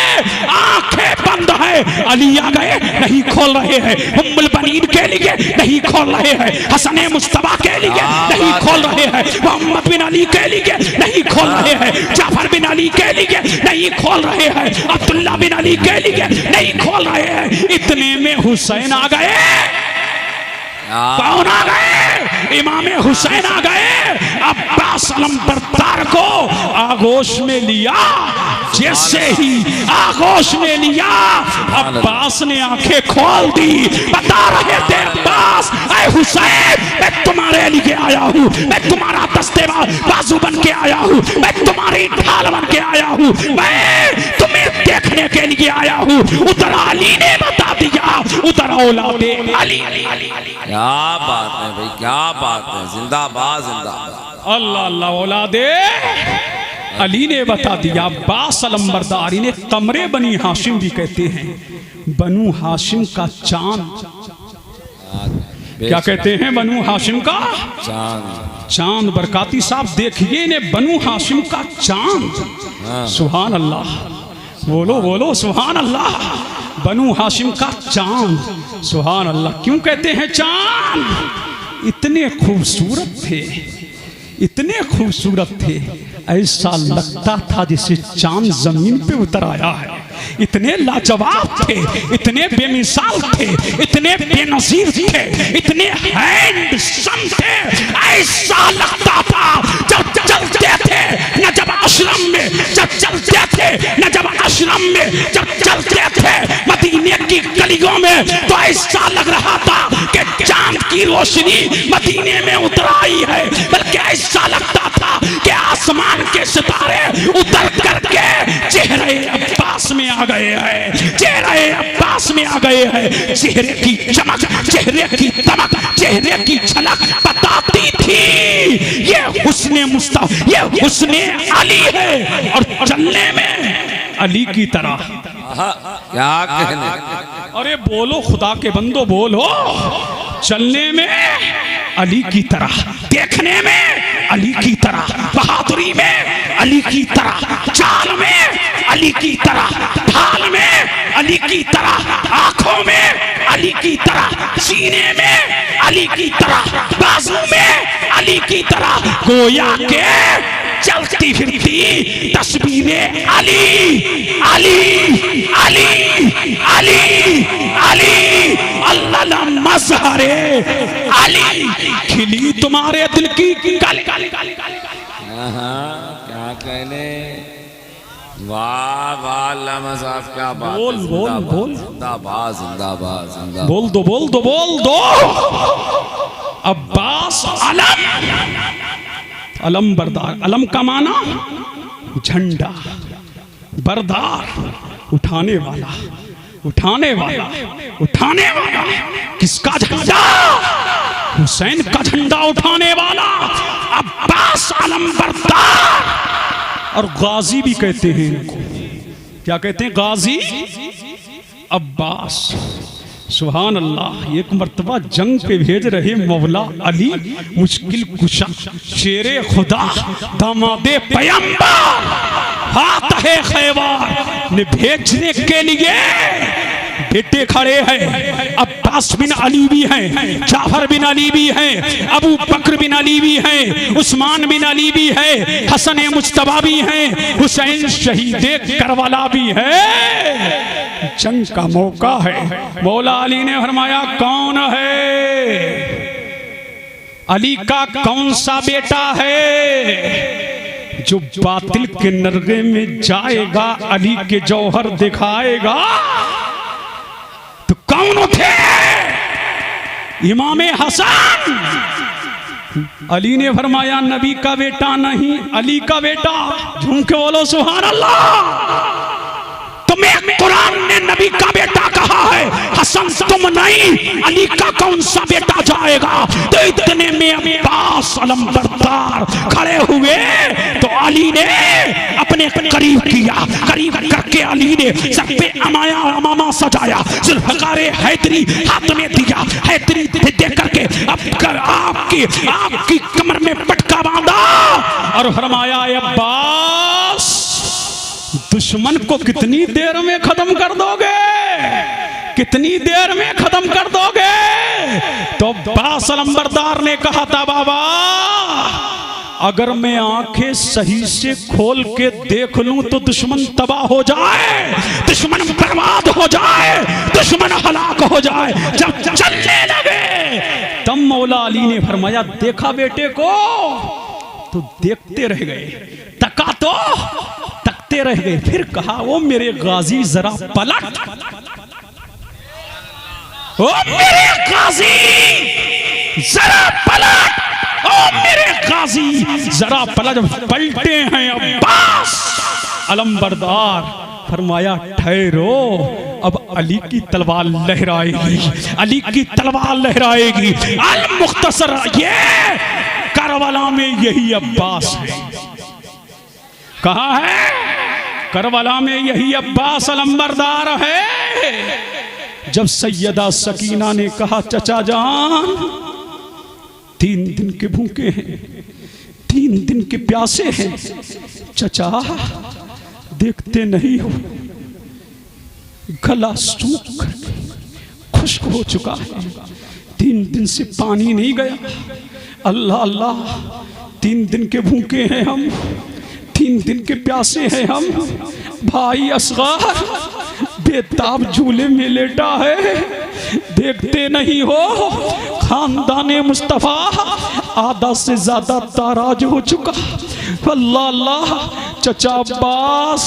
आंखें बंद है। अली आ गए नहीं खोल रहे हैं, उम्मुल बनीन के लिए नहीं खोल रहे हैं, हसन मुस्तफा के लिए नहीं खोल रहे हैं, मोहम्मद बिन अली के लिए नहीं खोल रहे हैं, जाफर बिन अली के लिए नहीं खोल रहे हैं, अब्दुल्ला बिन अली के लिए नहीं खोल रहे हैं। इतने में हुसैन आ गए। कौन आ गए? इमाम हुसैन आ गए। अब्बास अलंबरदार को आगोश में लिया, जैसे ही आगोश में लिया अब्बास ने आंखें खोल दी। बता रहे थे अब्बास, ऐ हुसैन मैं तुम्हारे लिए आया हूँ, मैं तुम्हारा दस्ते बाजू बन के आया हूँ, मैं तुम्हारी ढाल बन के आया हूँ, मैं तुम्हें देखने के लिए आया हूँ। उधर अली ने बता दिया, उधर औलादे अली। क्या बात है भाई, क्या बात है, जिंदाबाद जिंदाबाद। अल्लाह अल्लाह। औलादे अली ने बता दिया। अब्बास अलंबरदार, इन्हें कमरे बनी हाशिम भी कहते हैं, बनु हाशिम का चांद। क्या कहते हैं? बनु हाशिम का चांद। बरकाती साहब देखिए इन्हें, बनु हाशिम का चांद। सुभान अल्लाह, बोलो बोलो सुभान अल्लाह। बनु हाशिम का चांद, सुभान अल्लाह। क्यों कहते हैं चांद? इतने खूबसूरत थे, इतने खूबसूरत थे, ऐसा लगता था जैसे चांद जमीन पे उतर आया है। इतने लाजवाब थे, इतने बेमिसाल थे, इतने बेनजीर थे, इतने हैंडसम थे, ऐसा लगता था जब चलते थे न जब आश्रम में, जब चलते थे न जब आश्रम में, जब चलते थे मदीने की गलियों में, तो ऐसा लग रहा था कि चांद की रोशनी मदीने में उतर आई है। बल्कि ऐसा लगता था कि आसमान के सितारे उतर करके चेहरे अब्बास में आ गए हैं, चेहरे अब्बास में आ गए हैं। चेहरे की चमक, चेहरे की दमक, चेहरे की झलक बताती थी ये हुस्ने मुस्तफा, ये हुस्ने अली है। और चलने में अली की तरह। क्या कहने? अरे बोलो खुदा के बंदो बोलो। चलने में अली की तरह, देखने में अली की तरह, बहादुरी में अली की तरह, चाल में अली की तरह, ढाल में अली की तरह, आंखों में अली की तरह, सीने में अली की तरह, बाजू में अली की तरह। गोया के चलती फिरती तस्वीरें अली अली अली अली अली। अल्लाह मज़हरे अली खिली तुम्हारे दिल की काली काली काली काली। क्या कहने? वाह वाह अल्लामा साहब, क्या बात। बोल बोल बोल, जिंदाबाद जिंदाबाद जिंदाबाद। बोल दो बोल दो बोल दो। अब्बास अलम, अलम बरदार। अलम का माना झंडा, बरदार उठाने वाला, उठाने वाला, उठाने वाला। किसका झंडा? हुसैन का झंडा उठाने वाला अब्बास अलम बरदार। और गाजी भी कहते हैं इनको। क्या कहते हैं? गाजी अब्बास। सुभान अल्लाह। एक मर्तबा जंग पे भेज रहे मौला अली मुश्किल कुशा, शेरे खुदा, दामादे पैगंबर, हाथ है खैबर ने भेजने के लिए बेटे खड़े हैं। अब्बास बिन अली भी हैं, जाफर बिन अली भी हैं, अबू बकर बिन अली भी हैं, उस्मान बिन अली भी है, हसन मुज्तबा भी हैं, हुसैन शहीद करबला भी है। जंग का मौका है। मौला अली ने फरमाया कौन है? अली का कौन सा बेटा है जो बातिल के नरगे में जाएगा, अली के जौहर दिखाएगा? तो कौन थे? इमाम हसन। अली ने फरमाया नबी का बेटा नहीं, अली का बेटा। झूम के बोलो सुभान अल्लाह। तुम्हें कुरान ने नबी का बेटा कहा है, हसन तुम नहीं, अली का कौन सा बेटा जाएगा? तो इतने में अब्बास अलमबरदार खड़े हुए तो अली ने अपने करीब किया, करीब करके अली ने सब पे अमामा सजाया, जुल्फकार हैदरी हाथ में दिया, हैदरी दे करके आपकी कमर में पटका बांधा और फरमाया अब्बास दुश्मन को कितनी देर में खत्म कर दोगे? कितनी देर में खत्म कर दोगे? तो अब्बास अलमबरदार ने कहा था बाबा अगर मैं आंखें सही से खोल के देख लूं तो दुश्मन तबाह हो जाए, दुश्मन बर्बाद हो जाए, दुश्मन हलाक हो जाए। जब चलने लगे तब मौला अली ने फरमाया देखा बेटे को? तो देखते रह गए, तका तो तकते रह गए। फिर कहा वो मेरे गाजी जरा पलट, ओ मेरे गाजी जरा पलट, ओ मेरे गाजी जरा पलट। पलटे हैं अब्बास अलमबरदार। फरमाया ठहरो, अब अली की तलवार लहराएगी, अली की तलवार लहराएगी। अल मुख्तसर ये करबला में यही अब्बास है। कहाँ है? करबला में यही अब्बास अलमबरदार है। जब सैयदा सकीना ने कहा चचा जान 3 दिन के भूखे हैं, 3 दिन के प्यासे हैं, चचा देखते नहीं हो गला सूख करके खुश्क हो चुका है, 3 दिन से पानी नहीं गया। अल्लाह अल्लाह 3 दिन के भूखे हैं हम, 3 दिन के प्यासे हैं हम। भाई असगर बेताब झूले में लेटा है, देखते नहीं हो खानदाने मुस्तफा आधा से ज्यादा ताराज हो चुका। अल्लाह अल्लाह चचा अब्बास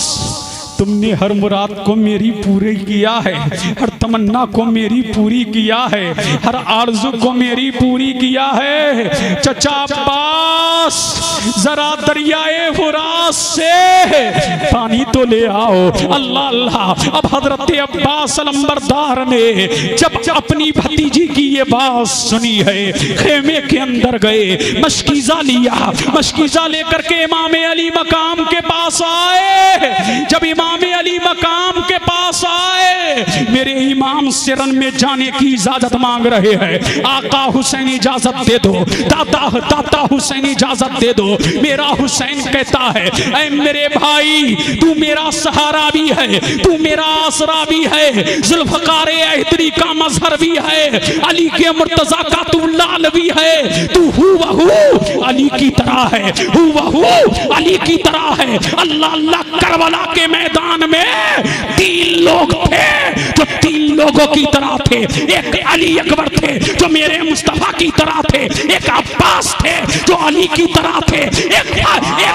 तुमने हर मुराद को मेरी पूरी किया है, हर तमन्ना को मेरी पूरी किया है, हर आरज़ू को मेरी पूरी किया है। चचा अब्बास जरा दरियाए फुरात से पानी तो ले आओ। अल्लाह अल्लाह। अब हजरत अब्बास अलमबरदार ने जब अपनी भतीजी की ये बात सुनी है खेमे के अंदर गए, मशकीज़ा लिया, मशकीज़ा लेकर के इमाम अली मकाम के पास आए। जब इमाम अली मकाम के पास आए मेरे इमाम से रन में जाने की इजाजत मांग रहे हैं। आका हुसैन इजाजत दे दो, दादा हुसैन इजाजत दे दो। मेरा हुसैन कहता है ऐ मेरे भाई तू मेरा सहारा भी है, तू मेरा आसरा भी है, जुल्फकारे हैदरी का मजहर भी है, अली के मुर्तजा का तू लाल भी है, तू हूबहू अली की तरह है, हूबहू अली की तरह है। अल्लाह अल्लाह। करबला के मैदान में 3 लोग थे जो 3 लोगों की तरह थे। एक अली अकबर थे जो मेरे मुस्तफा की तरह थे, एक अब्बास थे जो अली की तरह थे, एक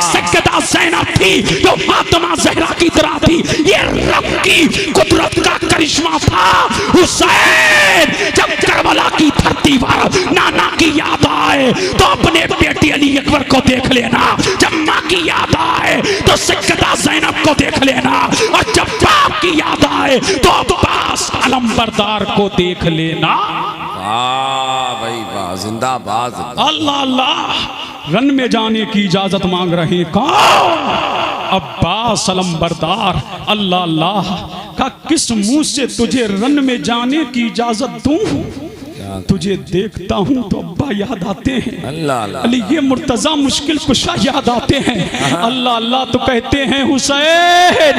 सैयदा ज़ैनब थी जो फातिमा ज़हरा की तरह थी। ये रब की कुदरत का करिश्मा था। हुसैन जब करबला की धरती पर नाना की याद आए तो अपने बेटी अली अकबर को देख लेना, जब माँ की याद आए तो सैयदा ज़ैनब को देख लेना, और जब बाप की याद आए तो अब्बास अलमबरदार को देख लेना। वाह भाई वाह, जिंदाबाद। अल्लाह अल्लाह। रन में जाने की इजाजत मांग रहे कौन? अब्बास अलमबरदार। अल्लाह अल्लाह का किस मुंह से तुझे रन में जाने की इजाजत दूं? तुझे देखता हूं तो अब्बा याद आते हैं, अल्लाह अल्लाह। अली ये मुर्तजा मुश्किल कुशा याद आते हैं। अल्लाह अल्लाह तो कहते हैं हुसैन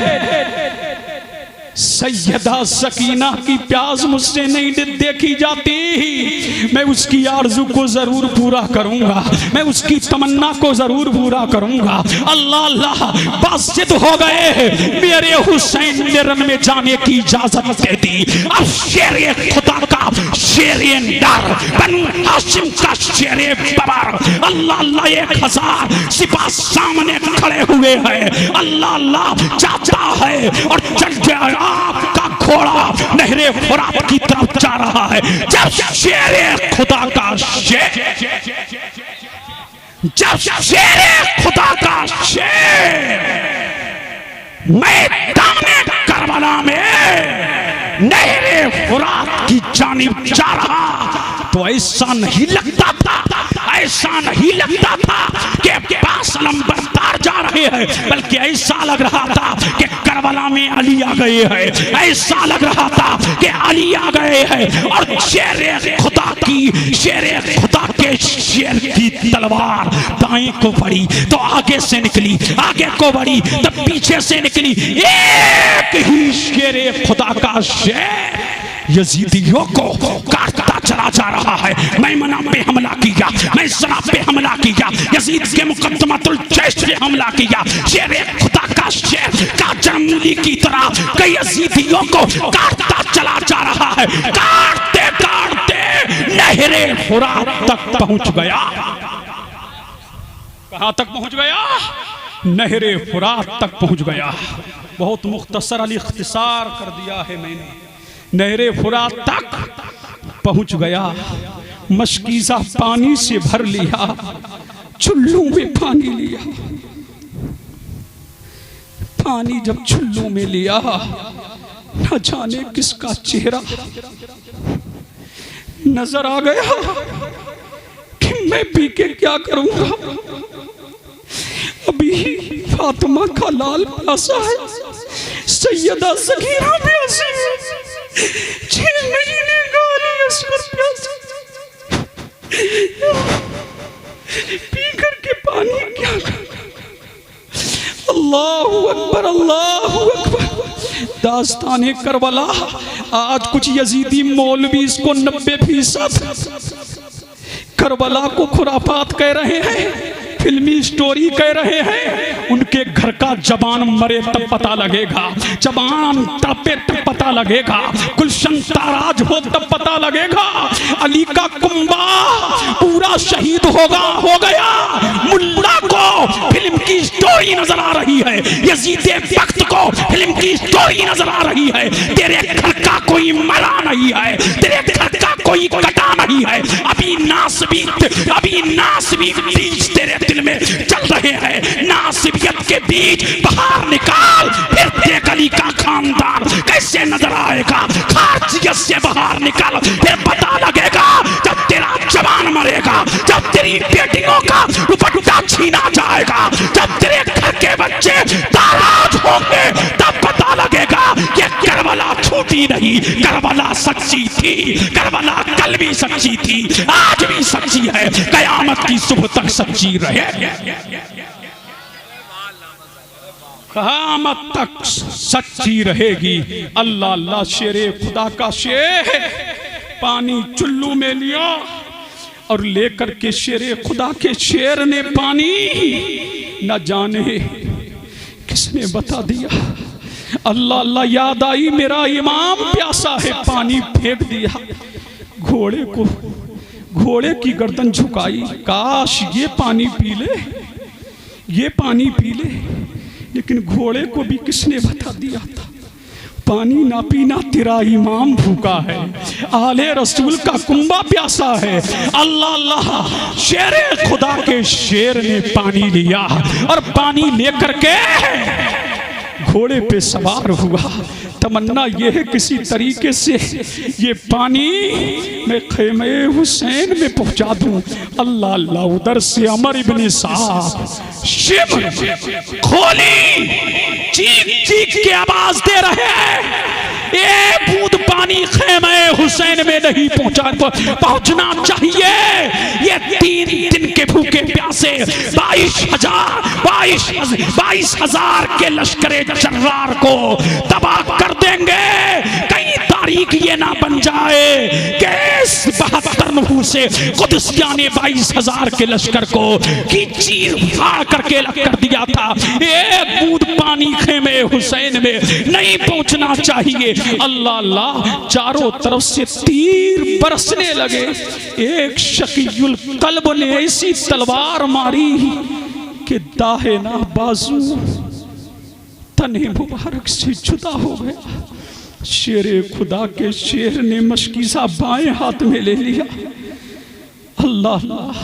सैयदा सकीना की प्यास मुझसे नहीं देखी जाती, मैं उसकी आरज़ू को जरूर पूरा करूंगा, मैं उसकी तमन्ना को जरूर पूरा करूंगा। अल्लाह अल्लाह बासित हो गए, मेरे हुसैन ने रन में जाने की इजाजत दे दी। अब शेर खुदा का शेर डर, बनु हाशिम का शेर बबर, अल्लाह अल्लाह 1000 सिपाह सामने खड़े हुए हैं। अल्लाह अल्लाह जाता है और चल गया का घोड़ा नहरे फुरात की तरफ जा रहा है। जब शेर खुदा का शेर, जब शेर खुदा का शेर मैदान करबला में नहरे फुरात की जानिब जा रहा तो ऐसा नहीं लगता था, ऐसा नहीं लगता था कि पास अलंबरदार जा रहे हैं, बल्कि ऐसा लग रहा था कि करबला में अली आ गए हैं, ऐसा लग रहा था कि अली आ गए हैं। और शेर खुदा की, शेर खुदा के शेर की तलवार दाएं को बढ़ी तो आगे से निकली, आगे को बढ़ी तो पीछे से निकली। एक ही शेर खुदा का शेर यजीदियों को काटता चला जा रहा है। मैमना पे हमला किया, मैसरा पे हमला किया, यजीद के मुकद्दमातुल जैश पे हमला किया। शेर खुदा का शेर का जन्मली की तरह कई यजीदियों को काटता चला जा रहा है। काटते काटते नहरे फुरात तक पहुंच गया। कहां तक पहुंच गया? नहरे फुरात तक पहुंच गया। बहुत मुख्तसर अली इख्तिसार कर दिया है मैंने। नहरे फुरात तक पहुंच गया, मशकीज़ा पानी से भर लिया, चुल्लू में पानी लिया। पानी जब चुल्लू में लिया, न जाने किसका चेहरा नजर आ गया कि मैं पी के क्या करूंगा। अभी फातिमा का लाल प्यासा है, सैयदा सकीना प्यासी है, 6 महीने का अली असगर प्यासा। पी करके पानी क्या करना। अल्लाहु अकबर, अल्लाहु अकबर। दास्ताने करबला, आज कुछ यजीदी मौलवी इसको 90% करबला को खुराफात कह रहे हैं, फिल्मी स्टोरी कह रहे हैं। उनके घर का जबान मरे तब पता लगेगा, जबान तड़पे तब पता लगेगा, गुलशन ताराज हो तब पता लगेगा। अली का कुंबा पूरा शहीद होगा, हो गया। मुल्ला को फिल्म की स्टोरी नजर आ रही है, यजीदे वक्त को फिल्म की स्टोरी नजर आ रही है। तेरे घर का कोई मरा नहीं है, तेरे घर का कोई कटा नहीं है। अभी नासबीत बीज तेरे दिल में चल रहे हैं। नासिबियत के बीज बाहर निकाल, फिर देख अली का खानदान कैसे नजर आएगा। खारजियत से बाहर निकाल, फिर पता लगेगा। जब तेरा जवान मरेगा, जब तेरी बेटियों का दुपट्टा छीना जाएगा, जब तेरे घर के बच्चे नाराज होंगे, तब पता लगेगा कि करबला छूटी नहीं, करबला सच्ची थी। करबला कल भी सच्ची थी, आज भी सच्ची है, कयामत की सुबह तक सच्ची रहे, क़यामत तक सच्ची रहेगी। अल्लाह अल्लाह। शेरे खुदा का शेर पानी चुल्लू में लिया और लेकर के शेरे खुदा के शेर ने पानी न जाने किसने बता दिया। अल्लाह अल्लाह याद आई, मेरा इमाम प्यासा है, पानी फेंक दिया। घोड़े की गर्दन झुकाई, काश ये पानी पी ले, ये पानी पी ले। लेकिन घोड़े को भी किसने बता दिया था, पानी ना पीना, तेरा इमाम भूखा है, आले रसूल का कुंबा प्यासा है। अल्लाह अल्लाह। शेरे खुदा के शेर ने पानी लिया और पानी लेकर के घोड़े पे सवार हुआ। तमन्ना यह है किसी तरीके से ये पानी मैं खेमे हुसैन में पहुंचा दूं। अल्लाह अल्लाह। उधर से अमर इब्न साहब शिव खोली चीख चीख के आवाज दे रहे हैं, ये बूंद पानी खेमे हुसैन में नहीं पहुंचना चाहिए। ये 3 दिन के भूखे प्यासे 22,000 के लश्करे जर्रार को तबाह कर देंगे। कहीं तारीख ये ना बन जाए कि 72 नफूसे कुदसिया ने 22,000 के लश्कर को की चीर फाड़ करके कर दिया था। एक बूंद पानी खेमे हुसैन में नहीं पहुंचना चाहिए। अल्लाह अल्लाह, चारों तरफ से तीर बरसने लगे। एक शकीयुल कल्ब ने ऐसी तलवार मारी कि दाहिना बाजू तने मुबारक से जुदा हो गया। शेरे खुदा के शेर ने मशकीज़ा बाएं हाथ में ले लिया। अल्लाह अल्लाह,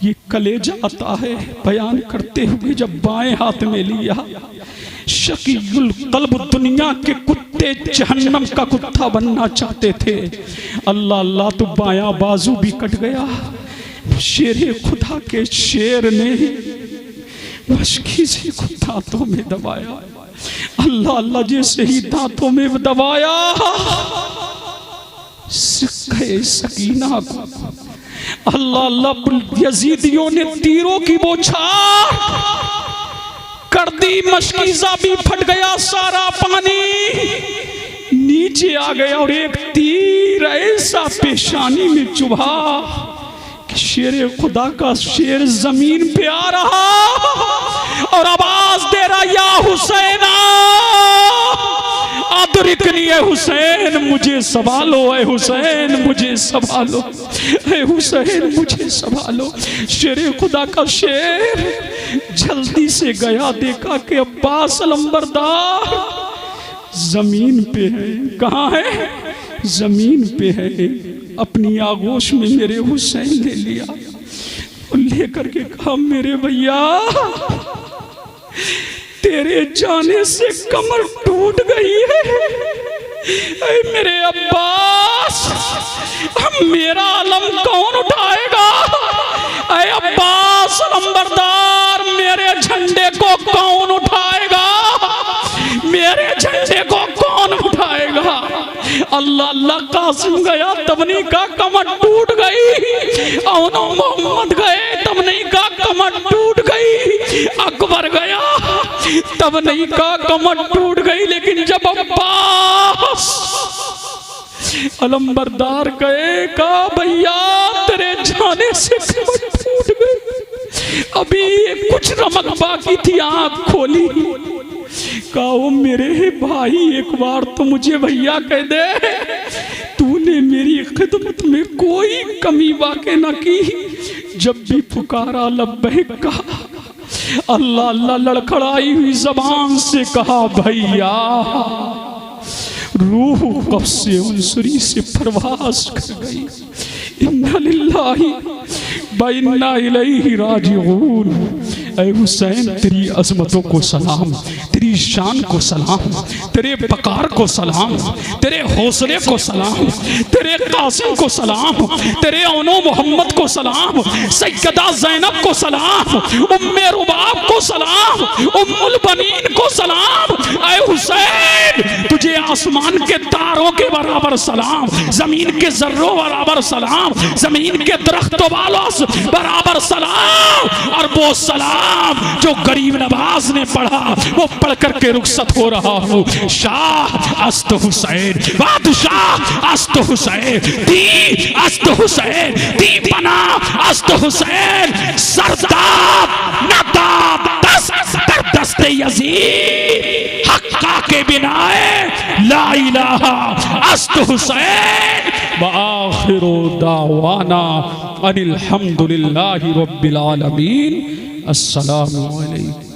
ये कलेजा आता है बयान करते हुए जब बाएं हाथ में लिया। शकीयुल कल्ब दुनिया के कुत्ते जहन्नम का कुत्ता बनना चाहते थे। अल्लाह अल्लाह, तो बायां बाजू भी कट गया। शेरे खुदा के शेर ने मशकीज़े को दांतों में दबाया। अल्लाह अल्लाह, जैसे ही दांतों में दबाया सकीना को अल्लाह अल्लाह, यजीदियों ने तीरों की बौछार कर दी। मशकीज़ा भी फट गया, सारा पानी नीचे आ गया और एक तीर ऐसा पेशानी में चुभा कि शेरे खुदा का शेर जमीन पे आ रहा और आवाज दे रहा, या हुसैना अदरिकनी, ए हुसैन मुझे संभालो, ए हुसैन मुझे संभालो, ए हुसैन मुझे संभालो। शेरे खुदा का शेर जल्दी से गया, देखा कि अब्बास अलंबरदार जमीन पे है। कहाँ है? जमीन पे है। अपनी आगोश में मेरे हुसैन ले लिया और लेकर के कहा, मेरे भैया तेरे जाने से कमर टूट गई है। ऐ मेरे अब्बास, मेरा अलम कौन उठाएगा? ऐ अब्बास अलंबरदार, मेरे झंडे को कौन उठाएगा? मेरे झंडे को कौन उठाएगा? अल्लाह अल्लाह, कासिम गया तबनी का कमर टूट गई। औनो मोहम्मद गए तबनी का कमर टूट गई। अकबर गया तब नहीं का कमर टूट गई। लेकिन जब अब्बास अलंबरदार गए, का भैया तेरे जाने से कमर टूट गई, अभी कुछ रमक बाकी थी, आंख खोली। कहो मेरे भाई, एक बार तो मुझे भैया कह दे, तूने मेरी खिदमत में कोई कमी वाक़ई न की। जब भी पुकारा लब्बैक कहा, अल्लाह अल्लाह लड़खड़ाई हुई जबान से कहा, भैया रूह कब से उनसरी से परवास कर गई। इन्ना लिल्लाहि व इन्ना इलैहि राजिऊन। ऐ हुसैन, तेरी अजमतों को सलाम, तेरी शान को सलाम, तेरे बकार को सलाम, तेरे हौसले को सलाम, तेरे कासिम को सलाम, तेरे औनो मोहम्मद को सलाम, सैयदा ज़ैनब को सलाम, उम्मे रुबाब को सलाम, उम्मुल बनीन को सलाम। ऐ हुसैन, तुझे आसमान के तारों के बराबर सलाम, जमीन के जर्रों बराबर सलाम, जमीन के दरख्तों वालों बराबर सलाम। और वो सलाम जो गरीब नवाज ने पढ़ा, वो पढ़ करके रुखसत हो रहा हूँ। शाह अस्त हुसैन, बादशाह अस्त हुसैन, दी अस्त हुसैन, दी बना अस्त हुसैन, सरदार नदाब दस्ते यजीद, हक्का के बिनाए ला इलाहा अस्त हुसैन। व आखिरु दावाना अनिल हम्दुलिल्लाहि रब्बिल आलमीन। अस्सलामु अलैकुम।